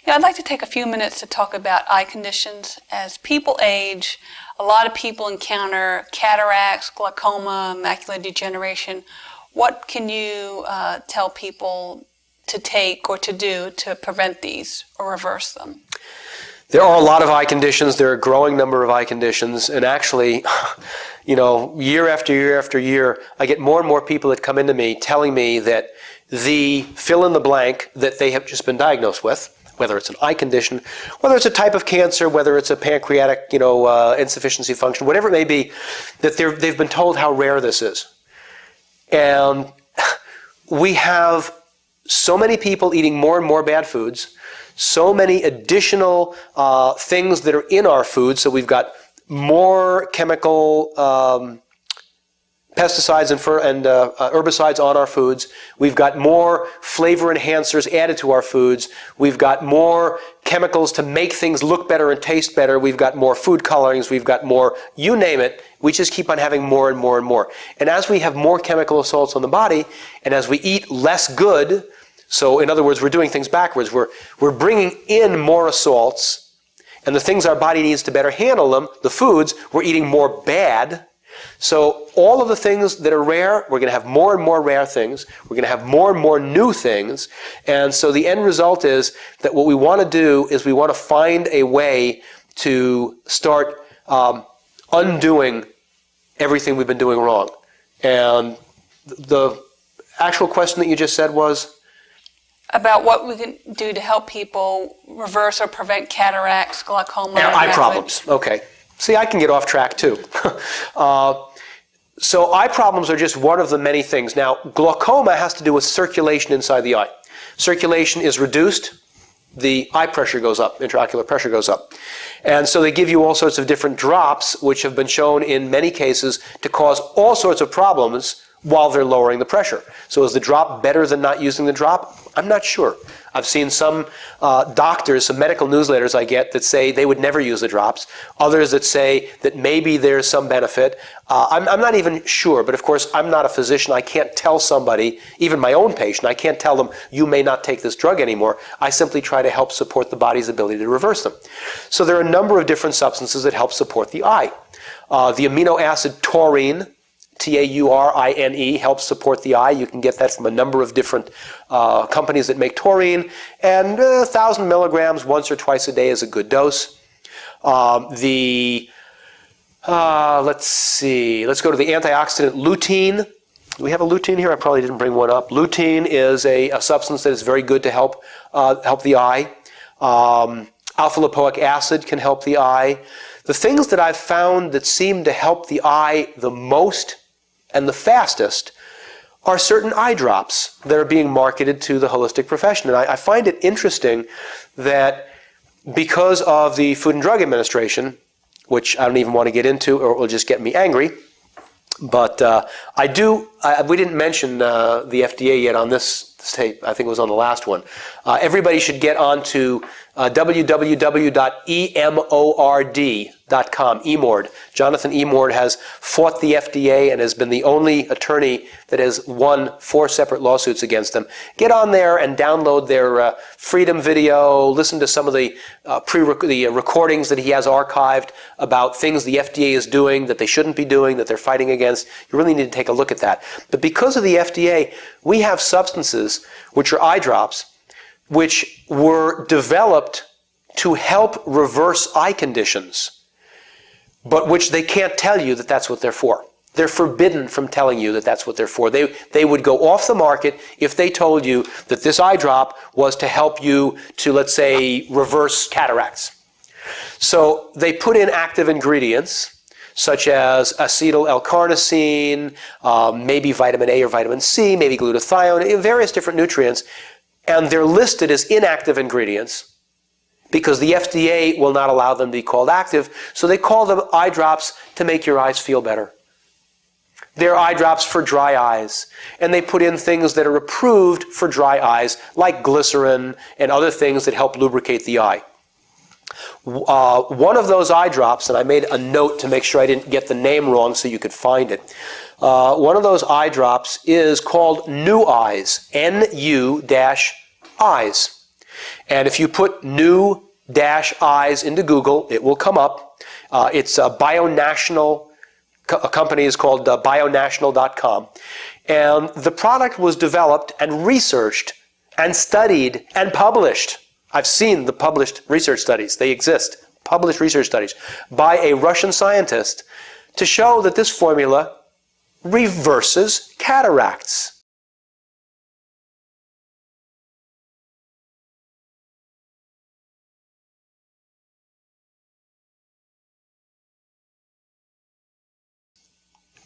Yeah, I'd like to take a few minutes to talk about eye conditions. As people age, a lot of people encounter cataracts, glaucoma, macular degeneration. What can you tell people to take or to do to prevent these or reverse them? There are a lot of eye conditions. There are a growing number of eye conditions. And actually, year after year after year, I get more and more people that come into me telling me that the fill in the blank that they have just been diagnosed with, whether it's an eye condition, whether it's a type of cancer, whether it's a pancreatic, insufficiency function, whatever it may be, that they've been told how rare this is. And we have so many people eating more and more bad foods, so many additional things that are in our food. So we've got more chemical pesticides and herbicides on our foods. We've got more flavor enhancers added to our foods. We've got more chemicals to make things look better and taste better. We've got more food colorings. We've got more, you name it. We just keep on having more and more and more. And as we have more chemical assaults on the body, and as we eat less good, so in other words, we're doing things backwards. We're bringing in more assaults, and the things our body needs to better handle them, the foods, we're eating more bad. So all of the things that are rare, we're going to have more and more rare things. We're going to have more and more new things. And so the end result is that what we want to do is we want to find a way to start undoing everything we've been doing wrong. And the actual question that you just said was? About what we can do to help people reverse or prevent cataracts, glaucoma, eye problems. Okay. See, I can get off track too. So eye problems are just one of the many things. Now, glaucoma has to do with circulation inside the eye. Circulation is reduced, the eye pressure goes up, intraocular pressure goes up. And so they give you all sorts of different drops, which have been shown in many cases to cause all sorts of problems while they're lowering the pressure. So is the drop better than not using the drop? I'm not sure. I've seen some doctors, some medical newsletters I get that say they would never use the drops. Others that say that maybe there's some benefit. I'm not even sure, but of course I'm not a physician. I can't tell somebody, even my own patient, I can't tell them you may not take this drug anymore. I simply try to help support the body's ability to reverse them. So there are a number of different substances that help support the eye. The amino acid taurine, Taurine, helps support the eye. You can get that from a number of different companies that make taurine, and 1,000 milligrams once or twice a day is a good dose. Let's see, let's go to the antioxidant lutein. Do we have a lutein here? I probably didn't bring one up. Lutein is a substance that is very good to help the eye. Alpha-lipoic acid can help the eye. The things that I've found that seem to help the eye the most and the fastest are certain eye drops that are being marketed to the holistic profession. And I find it interesting that because of the Food and Drug Administration, which I don't even want to get into or it will just get me angry, but we didn't mention the FDA yet on this tape. I think it was on the last one. Everybody should get on to www.emord.com, Emord. Jonathan Emord has fought the FDA and has been the only attorney that has won 4 separate lawsuits against them. Get on there and download their Freedom video, listen to some of the recordings that he has archived about things the FDA is doing that they shouldn't be doing, that they're fighting against. You really need to take a look at that. But because of the FDA, we have substances, which are eye drops, which were developed to help reverse eye conditions, but which they can't tell you that that's what they're for. They're forbidden from telling you that that's what they're for. They would go off the market if they told you that this eye drop was to help you to, let's say, reverse cataracts. So they put in active ingredients such as acetyl L-carnosine, maybe vitamin A or vitamin C, maybe glutathione, various different nutrients, and they're listed as inactive ingredients because the FDA will not allow them to be called active, so they call them eye drops to make your eyes feel better. They're eye drops for dry eyes, and they put in things that are approved for dry eyes, like glycerin and other things that help lubricate the eye. One of those eye drops, and I made a note to make sure I didn't get the name wrong so you could find it. One of those eye drops is called New Eyes, N-U-Eyes. And if you put New-Eyes into Google, it will come up. It's a BioNational. A company is called bionational.com. And the product was developed and researched and studied and published. I've seen the published research studies. They exist. Published research studies by a Russian scientist to show that this formula reverses cataracts.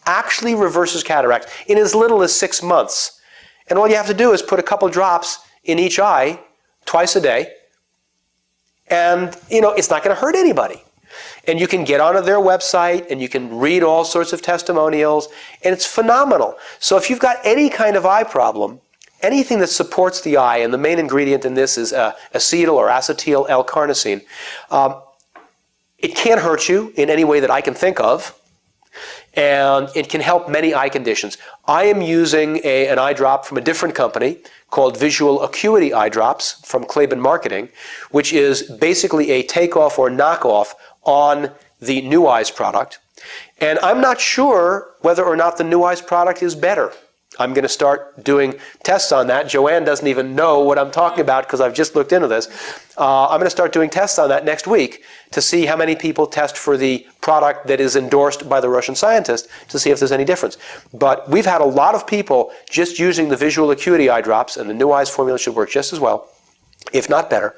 Actually reverses cataract in as little as 6 months. And all you have to do is put a couple drops in each eye twice a day, and it's not going to hurt anybody. And you can get onto their website and you can read all sorts of testimonials, and it's phenomenal. So if you've got any kind of eye problem, anything that supports the eye, and the main ingredient in this is acetyl or acetyl L-carnosine, it can't hurt you in any way that I can think of. And it can help many eye conditions. I am using an eye drop from a different company called Visual Acuity Eye Drops from Klaben Marketing, which is basically a takeoff or knockoff on the New Eyes product. And I'm not sure whether or not the New Eyes product is better. I'm going to start doing tests on that. Joanne doesn't even know what I'm talking about because I've just looked into this. I'm going to start doing tests on that next week to see how many people test for the product that is endorsed by the Russian scientist to see if there's any difference. But we've had a lot of people just using the Visual Acuity Eye Drops, and the New Eyes formula should work just as well, if not better,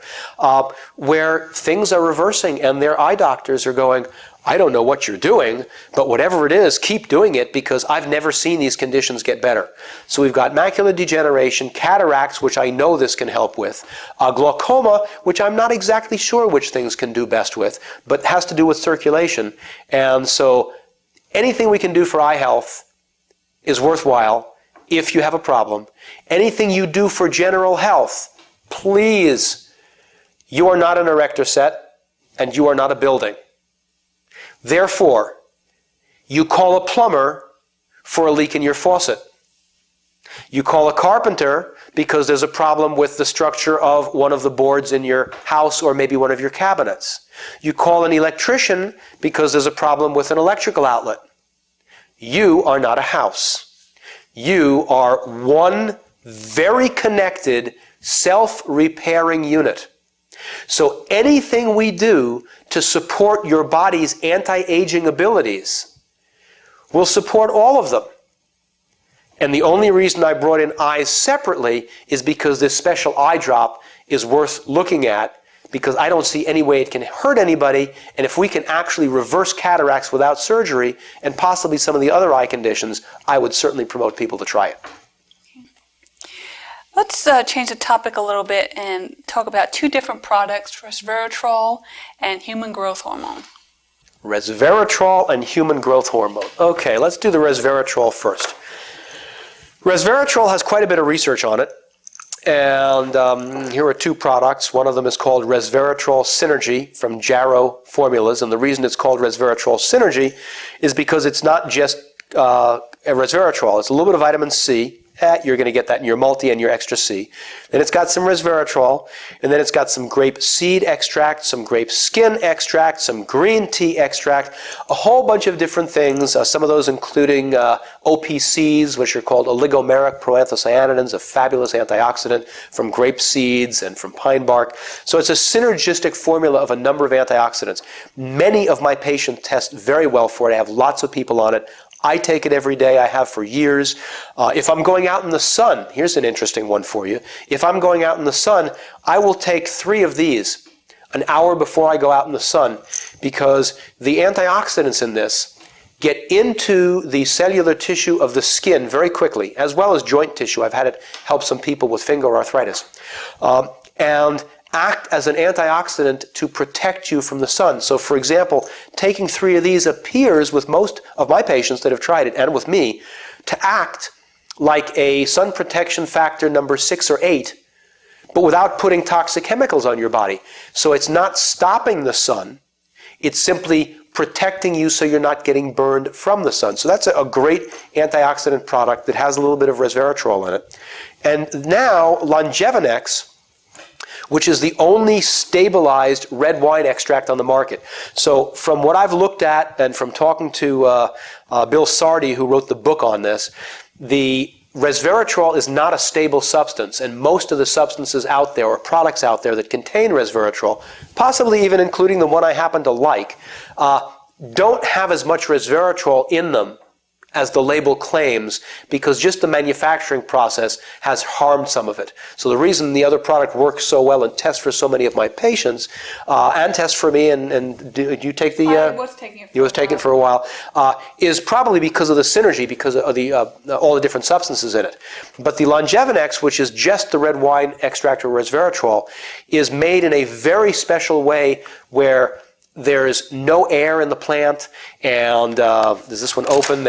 where things are reversing and their eye doctors are going, I don't know what you're doing, but whatever it is, keep doing it because I've never seen these conditions get better. So we've got macular degeneration, cataracts, which I know this can help with, glaucoma, which I'm not exactly sure which things can do best with, but has to do with circulation. And so anything we can do for eye health is worthwhile if you have a problem. Anything you do for general health, please, you are not an erector set and you are not a building. Therefore, you call a plumber for a leak in your faucet. You call a carpenter because there's a problem with the structure of one of the boards in your house or maybe one of your cabinets. You call an electrician because there's a problem with an electrical outlet. You are not a house. You are one very connected, self-repairing unit. So anything we do to support your body's anti-aging abilities will support all of them. And the only reason I brought in eyes separately is because this special eye drop is worth looking at, because I don't see any way it can hurt anybody, and if we can actually reverse cataracts without surgery and possibly some of the other eye conditions, I would certainly promote people to try it. Let's change the topic a little bit and talk about two different products, resveratrol and human growth hormone. Resveratrol and human growth hormone. Okay, let's do the resveratrol first. Resveratrol has quite a bit of research on it, and here are two products. One of them is called Resveratrol Synergy from Jarrow Formulas, and the reason it's called Resveratrol Synergy is because it's not just a resveratrol. It's a little bit of vitamin C. You're going to get that in your multi and your extra C. Then it's got some resveratrol, and then it's got some grape seed extract, some grape skin extract, some green tea extract, a whole bunch of different things, some of those including OPCs, which are called oligomeric proanthocyanidins, a fabulous antioxidant from grape seeds and from pine bark. So it's a synergistic formula of a number of antioxidants. Many of my patients test very well for it. I have lots of people on it. I take it every day. I have for years. If I'm going out in the sun, here's an interesting one for you. If I'm going out in the sun, I will take 3 of these an hour before I go out in the sun, because the antioxidants in this get into the cellular tissue of the skin very quickly, as well as joint tissue. I've had it help some people with finger arthritis. And act as an antioxidant to protect you from the sun. So for example, taking 3 of these appears with most of my patients that have tried it, and with me, to act like a sun protection factor number 6 or 8, but without putting toxic chemicals on your body. So it's not stopping the sun, it's simply protecting you so you're not getting burned from the sun. So that's a great antioxidant product that has a little bit of resveratrol in it. And now Longevinex, which is the only stabilized red wine extract on the market. So from what I've looked at and from talking to Bill Sardi, who wrote the book on this, the resveratrol is not a stable substance, and most of the substances out there, or products out there that contain resveratrol, possibly even including the one I happen to like, don't have as much resveratrol in them as the label claims, because just the manufacturing process has harmed some of it. So the reason the other product works so well and tests for so many of my patients, and tests for me, and do you take the... I was taking it for you was taking it for a while, is probably because of the synergy, because of the all the different substances in it. But the Longevinex, which is just the red wine extract or resveratrol, is made in a very special way where there's no air in the plant, and does this one open?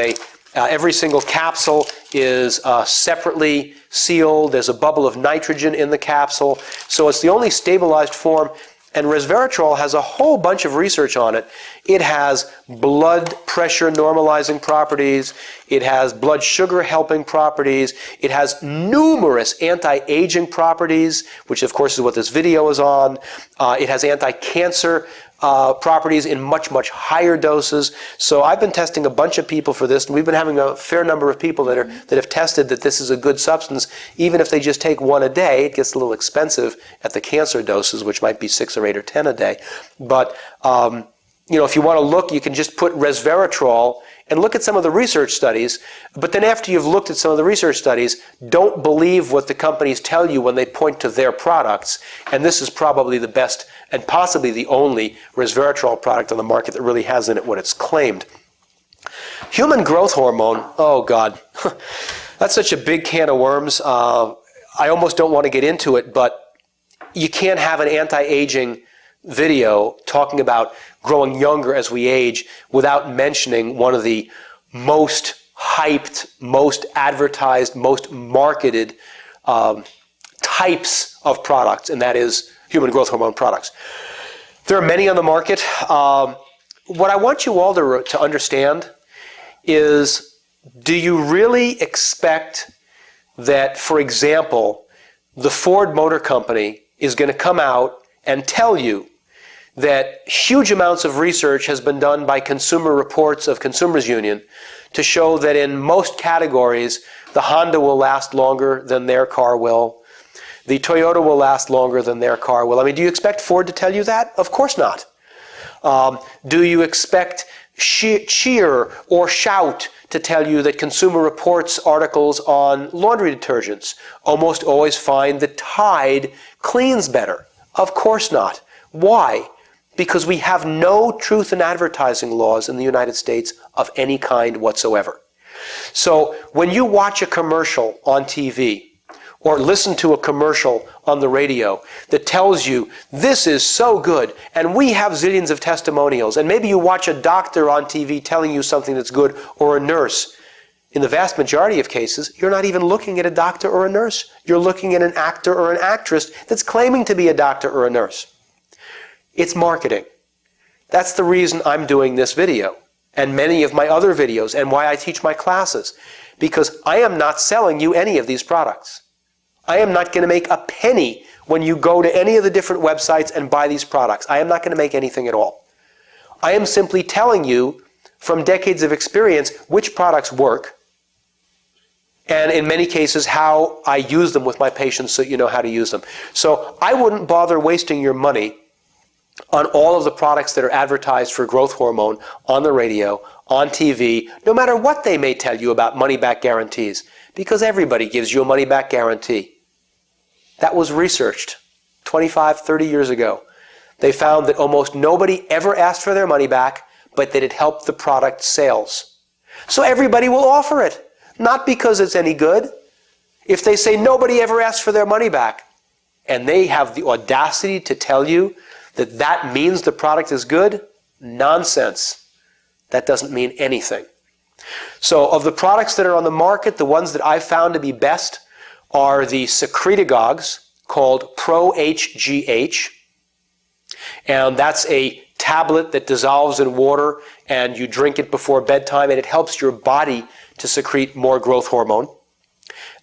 Every single capsule is separately sealed. There's a bubble of nitrogen in the capsule. So it's the only stabilized form. And resveratrol has a whole bunch of research on it. It has blood pressure normalizing properties. It has blood sugar helping properties. It has numerous anti-aging properties, which of course is what this video is on. It has anti-cancer properties in much, much higher doses. So I've been testing a bunch of people for this, and we've been having a fair number of people that have tested that this is a good substance. Even if they just take 1 a day, it gets a little expensive at the cancer doses, which might be 6 or 8 or 10 a day. But if you want to look, you can just put resveratrol and look at some of the research studies. But then after you've looked at some of the research studies, don't believe what the companies tell you when they point to their products. And this is probably the best and possibly the only resveratrol product on the market that really has in it what it's claimed. Human growth hormone, oh God, that's such a big can of worms. I almost don't want to get into it, but you can't have an anti-aging video talking about growing younger as we age without mentioning one of the most hyped, most advertised, most marketed types of products, and that is human growth hormone products. There are many on the market. What I want you all to understand is, do you really expect that, for example, the Ford Motor Company is going to come out and tell you that huge amounts of research has been done by Consumer Reports of Consumers Union to show that in most categories, the Honda will last longer than their car will. The Toyota will last longer than their car will. I mean, do you expect Ford to tell you that? Of course not. Do you expect Cheer or Shout to tell you that Consumer Reports articles on laundry detergents almost always find that Tide cleans better? Of course not. Why? Because we have no truth in advertising laws in the United States of any kind whatsoever. So when you watch a commercial on TV or listen to a commercial on the radio that tells you this is so good and we have zillions of testimonials, and maybe you watch a doctor on TV telling you something that's good, or a nurse, in the vast majority of cases, you're not even looking at a doctor or a nurse. You're looking at an actor or an actress that's claiming to be a doctor or a nurse. It's marketing. That's the reason I'm doing this video and many of my other videos, and why I teach my classes, because I am not selling you any of these products. I am not going to make a penny when you go to any of the different websites and buy these products. I am not going to make anything at all. I am simply telling you from decades of experience which products work, and in many cases how I use them with my patients so you know how to use them. So I wouldn't bother wasting your money on all of the products that are advertised for growth hormone on the radio, on TV, no matter what they may tell you about money-back guarantees, because everybody gives you a money-back guarantee. That was researched 25, 30 years ago. They found that almost nobody ever asked for their money back, but that it helped the product sales. So everybody will offer it, not because it's any good. If they say nobody ever asks for their money back, and they have the audacity to tell you that that means the product is good, nonsense. That doesn't mean anything. So of the products that are on the market, the ones that I've found to be best are the secretagogues called Pro-HGH. And that's a tablet that dissolves in water and you drink it before bedtime, and it helps your body to secrete more growth hormone.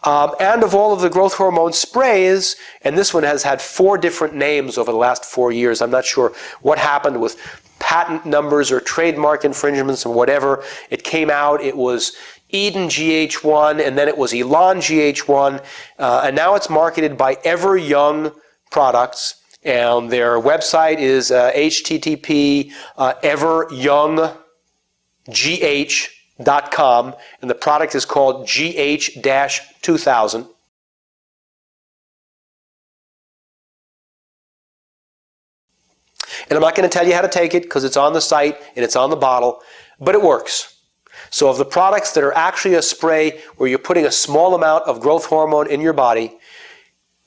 And of all of the growth hormone sprays, and this one has had 4 different names over the last 4 years. I'm not sure what happened with patent numbers or trademark infringements and whatever. It came out, it was Eden GH1, and then it was Elan GH1, and now it's marketed by Ever Young Products, and their website is http everyounggh.com, and the product is called GH-2000. And I'm not going to tell you how to take it because it's on the site and it's on the bottle, but it works. So of the products that are actually a spray where you're putting a small amount of growth hormone in your body,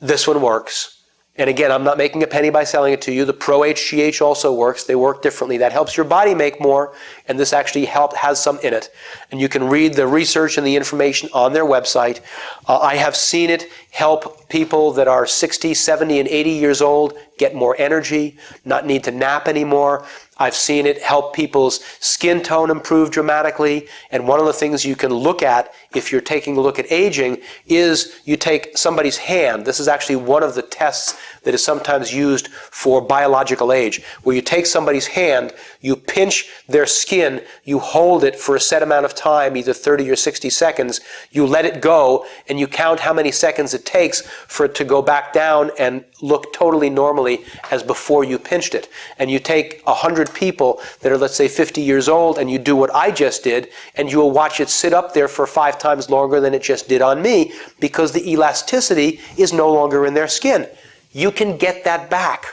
this one works. And again, I'm not making a penny by selling it to you. The Pro-HGH also works. They work differently. That helps your body make more, and this actually has some in it. And you can read the research and the information on their website. I have seen it help people that are 60, 70, and 80 years old get more energy, not need to nap anymore. I've seen it help people's skin tone improve dramatically. And one of the things you can look at if you're taking a look at aging is you take somebody's hand. This is actually one of the tests that is sometimes used for biological age, where you take somebody's hand, you pinch their skin, you hold it for a set amount of time, either 30 or 60 seconds, you let it go, and you count how many seconds it takes for it to go back down and look totally normally as before you pinched it. And you take 100 people that are, let's say, 50 years old, and you do what I just did, and you will watch it sit up there for 5 times longer than it just did on me, because the elasticity is no longer in their skin. You can get that back.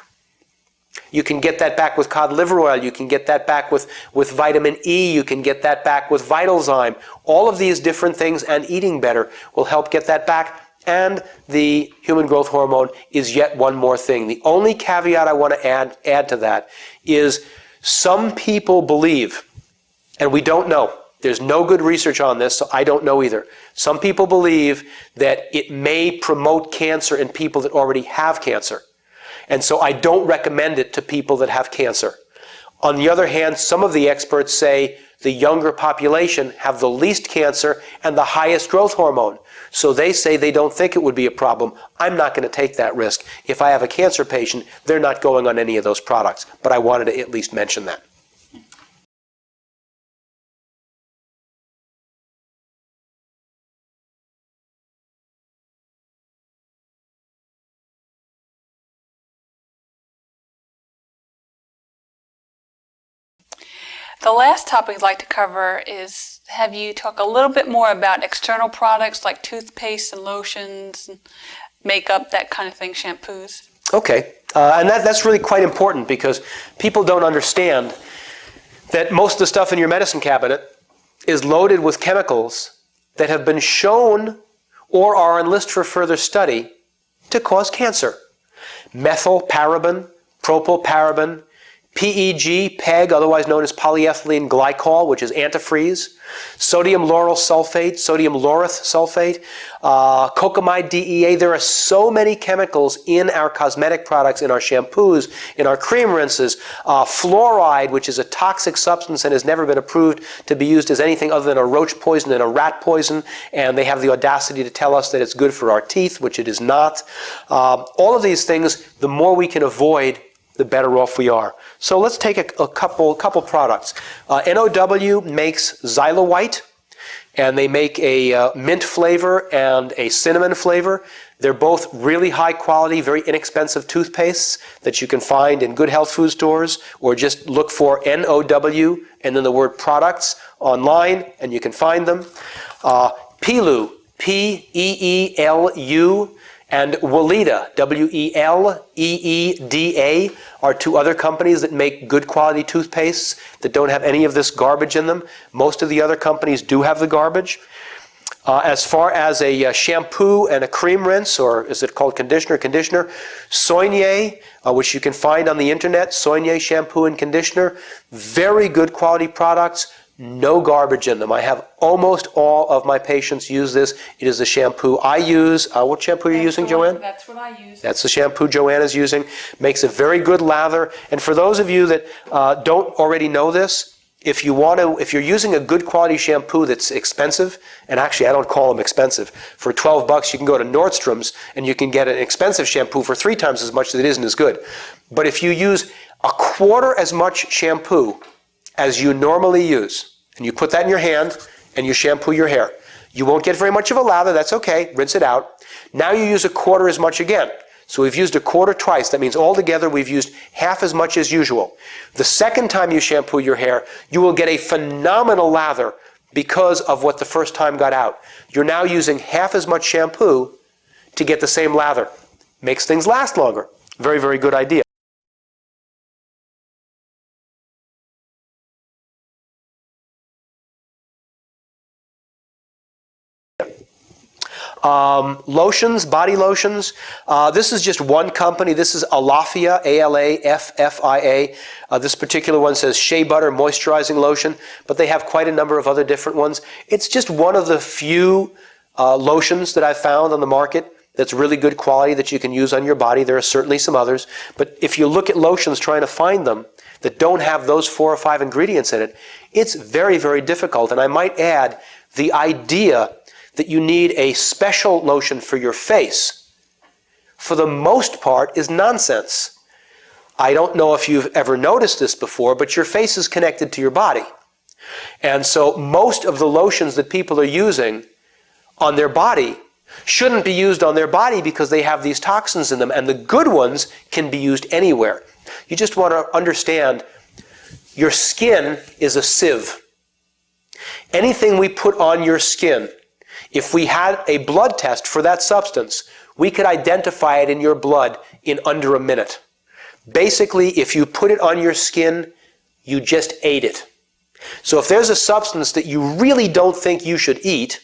You can get that back with cod liver oil. You can get that back with vitamin E. You can get that back with Vitalzyme. All of these different things and eating better will help get that back. And the human growth hormone is yet one more thing. The only caveat I want to add to that is some people believe, and we don't know, there's no good research on this, so I don't know either. Some people believe that it may promote cancer in people that already have cancer. And so I don't recommend it to people that have cancer. On the other hand, some of the experts say the younger population have the least cancer and the highest growth hormone. So they say they don't think it would be a problem. I'm not going to take that risk. If I have a cancer patient, they're not going on any of those products. But I wanted to at least mention that. The last topic I'd like to cover is have you talk a little bit more about external products like toothpaste and lotions, and makeup, that kind of thing, shampoos. Okay, and that's really quite important because people don't understand that most of the stuff in your medicine cabinet is loaded with chemicals that have been shown or are on list for further study to cause cancer. Methylparaben, propylparaben, PEG, otherwise known as polyethylene glycol, which is antifreeze, sodium lauryl sulfate, sodium laureth sulfate, cocamide DEA. There are so many chemicals in our cosmetic products, in our shampoos, in our cream rinses. Fluoride, which is a toxic substance and has never been approved to be used as anything other than a roach poison and a rat poison, and they have the audacity to tell us that it's good for our teeth, which it is not. All of these things, the more we can avoid, the better off we are. So let's take a couple products. NOW makes Xylowhite, and they make a mint flavor and a cinnamon flavor. They're both really high quality, very inexpensive toothpastes that you can find in good health food stores, or just look for NOW and then the word products online and you can find them. Peelu, P-E-E-L-U, And Weleda, Weleeda, are two other companies that make good quality toothpastes that don't have any of this garbage in them. Most of the other companies do have the garbage. As far as a shampoo and a cream rinse, or is it called conditioner, Soigné, which you can find on the internet, Soigné shampoo and conditioner, very good quality products, no garbage in them. I have almost all of my patients use this. It is the shampoo I use. What shampoo are you using, Joanne? That's what I use. That's the shampoo Joanne is using. Makes a very good lather. And for those of you that don't already know this, if you're using a good quality shampoo that's expensive, and actually I don't call them expensive, for $12 you can go to Nordstrom's and you can get an expensive shampoo for 3 times as much that isn't as good. But if you use a quarter as much shampoo as you normally use, and you put that in your hand and you shampoo your hair, you won't get very much of a lather, that's okay, rinse it out. Now you use a quarter as much again. So we've used a quarter twice. That means altogether we've used half as much as usual. The second time you shampoo your hair, you will get a phenomenal lather because of what the first time got out. You're now using half as much shampoo to get the same lather. Makes things last longer. Very, very good idea. Lotions, body lotions. This is just one company. This is Allophatia, A-L-A-F-F-I-A. This particular one says shea butter moisturizing lotion, but they have quite a number of other different ones. It's just one of the few lotions that I've found on the market that's really good quality that you can use on your body. There are certainly some others, but if you look at lotions trying to find them that don't have those 4 or 5 ingredients in it, it's very, very difficult. And I might add, the idea that you need a special lotion for your face, for the most part, is nonsense. I don't know if you've ever noticed this before, but your face is connected to your body. And so most of the lotions that people are using on their body shouldn't be used on their body because they have these toxins in them, and the good ones can be used anywhere. You just want to understand, your skin is a sieve. Anything we put on your skin, if we had a blood test for that substance, we could identify it in your blood in under a minute. Basically, if you put it on your skin, you just ate it. So if there's a substance that you really don't think you should eat,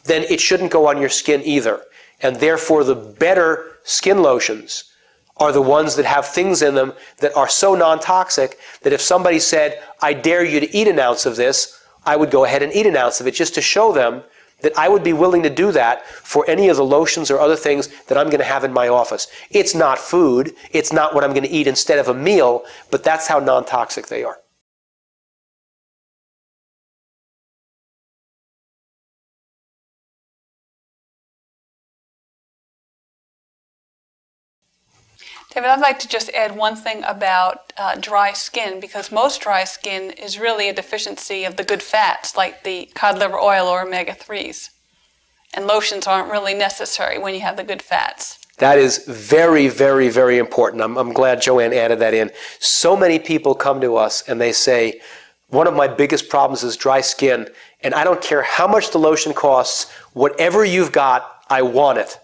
then it shouldn't go on your skin either. And therefore, the better skin lotions are the ones that have things in them that are so non-toxic that if somebody said, I dare you to eat an ounce of this, I would go ahead and eat an ounce of it just to show them that I would be willing to do that for any of the lotions or other things that I'm going to have in my office. It's not food. It's not what I'm going to eat instead of a meal, but that's how non-toxic they are. David, I'd like to just add one thing about dry skin, because most dry skin is really a deficiency of the good fats, like the cod liver oil or omega-3s. And lotions aren't really necessary when you have the good fats. That is very, very, very important. I'm glad Joanne added that in. So many people come to us and they say, one of my biggest problems is dry skin, and I don't care how much the lotion costs, whatever you've got, I want it.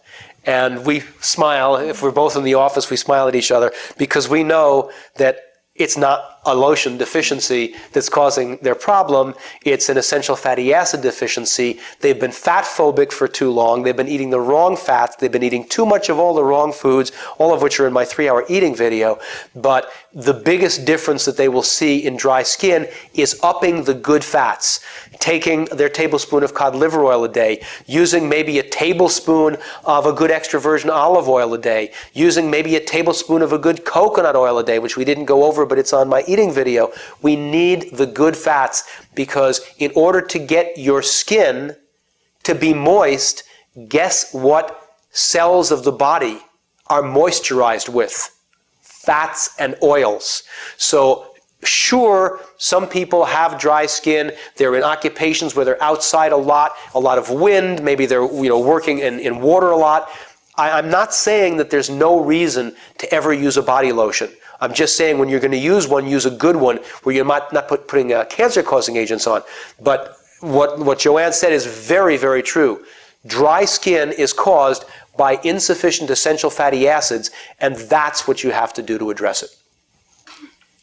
And we smile, if we're both in the office, we smile at each other because we know that it's not a lotion deficiency that's causing their problem. It's an essential fatty acid deficiency. They've been fat phobic for too long. They've been eating the wrong fats. They've been eating too much of all the wrong foods, all of which are in my 3-hour eating video. But the biggest difference that they will see in dry skin is upping the good fats, taking their tablespoon of cod liver oil a day, using maybe a tablespoon of a good extra virgin olive oil a day, using maybe a tablespoon of a good coconut oil a day, which we didn't go over, but it's on my eating video. We need the good fats because in order to get your skin to be moist, guess what cells of the body are moisturized with? Fats and oils. So sure, some people have dry skin. They're in occupations where they're outside a lot of wind. Maybe they're working in water a lot. I'm not saying that there's no reason to ever use a body lotion. I'm just saying when you're going to use one, use a good one where you're not putting cancer-causing agents on. But what Joanne said is very, very true. Dry skin is caused by insufficient essential fatty acids, and that's what you have to do to address it.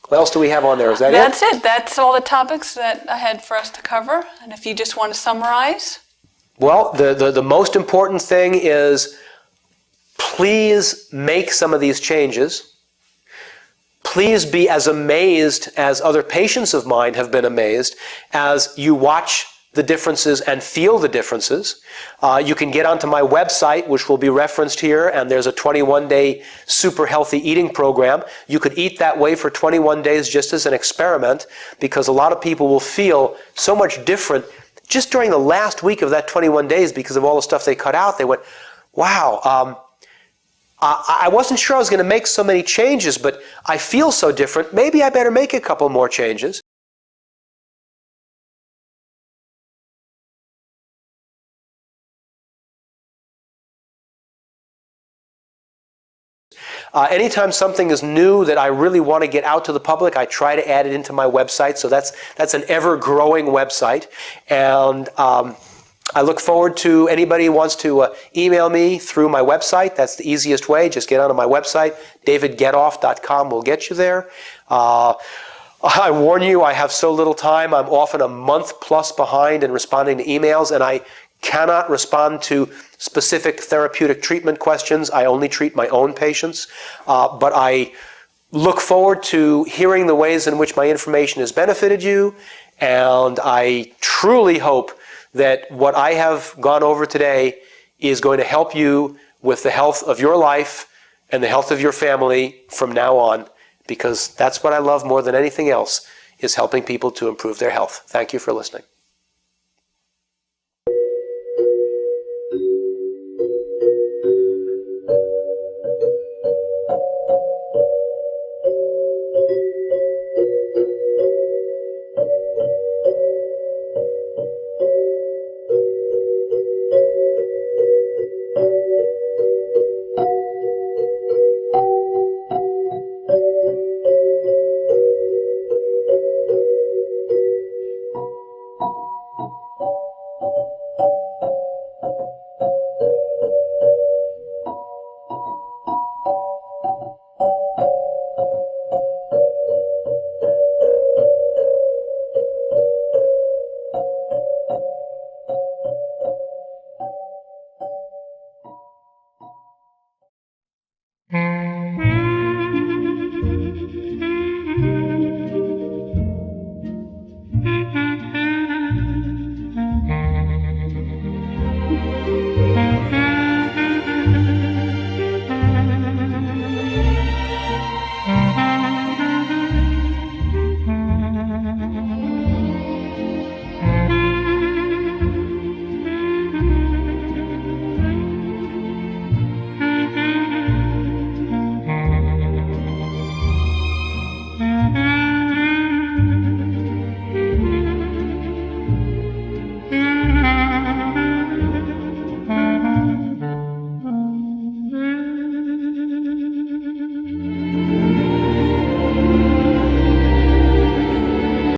What else do we have on there? Is that That's it. That's all the topics that I had for us to cover. And if you just want to summarize. Well, the most important thing is please make some of these changes. Please be as amazed as other patients of mine have been amazed as you watch the differences and feel the differences. You can get onto my website, which will be referenced here, and there's a 21-day super healthy eating program. You could eat that way for 21 days just as an experiment, because a lot of people will feel so much different just during the last week of that 21 days because of all the stuff they cut out. They went, wow, I wasn't sure I was going to make so many changes, but I feel so different. Maybe I better make a couple more changes. Anytime something is new that I really want to get out to the public, I try to add it into my website. So that's an ever-growing website. And I look forward to anybody who wants to email me through my website. That's the easiest way. Just get onto my website. davidgetoff.com will get you there. I warn you, I have so little time. I'm often a month plus behind in responding to emails, and I cannot respond to specific therapeutic treatment questions. I only treat my own patients. But I look forward to hearing the ways in which my information has benefited you, and I truly hope that what I have gone over today is going to help you with the health of your life and the health of your family from now on, because that's what I love more than anything else, is helping people to improve their health. Thank you for listening.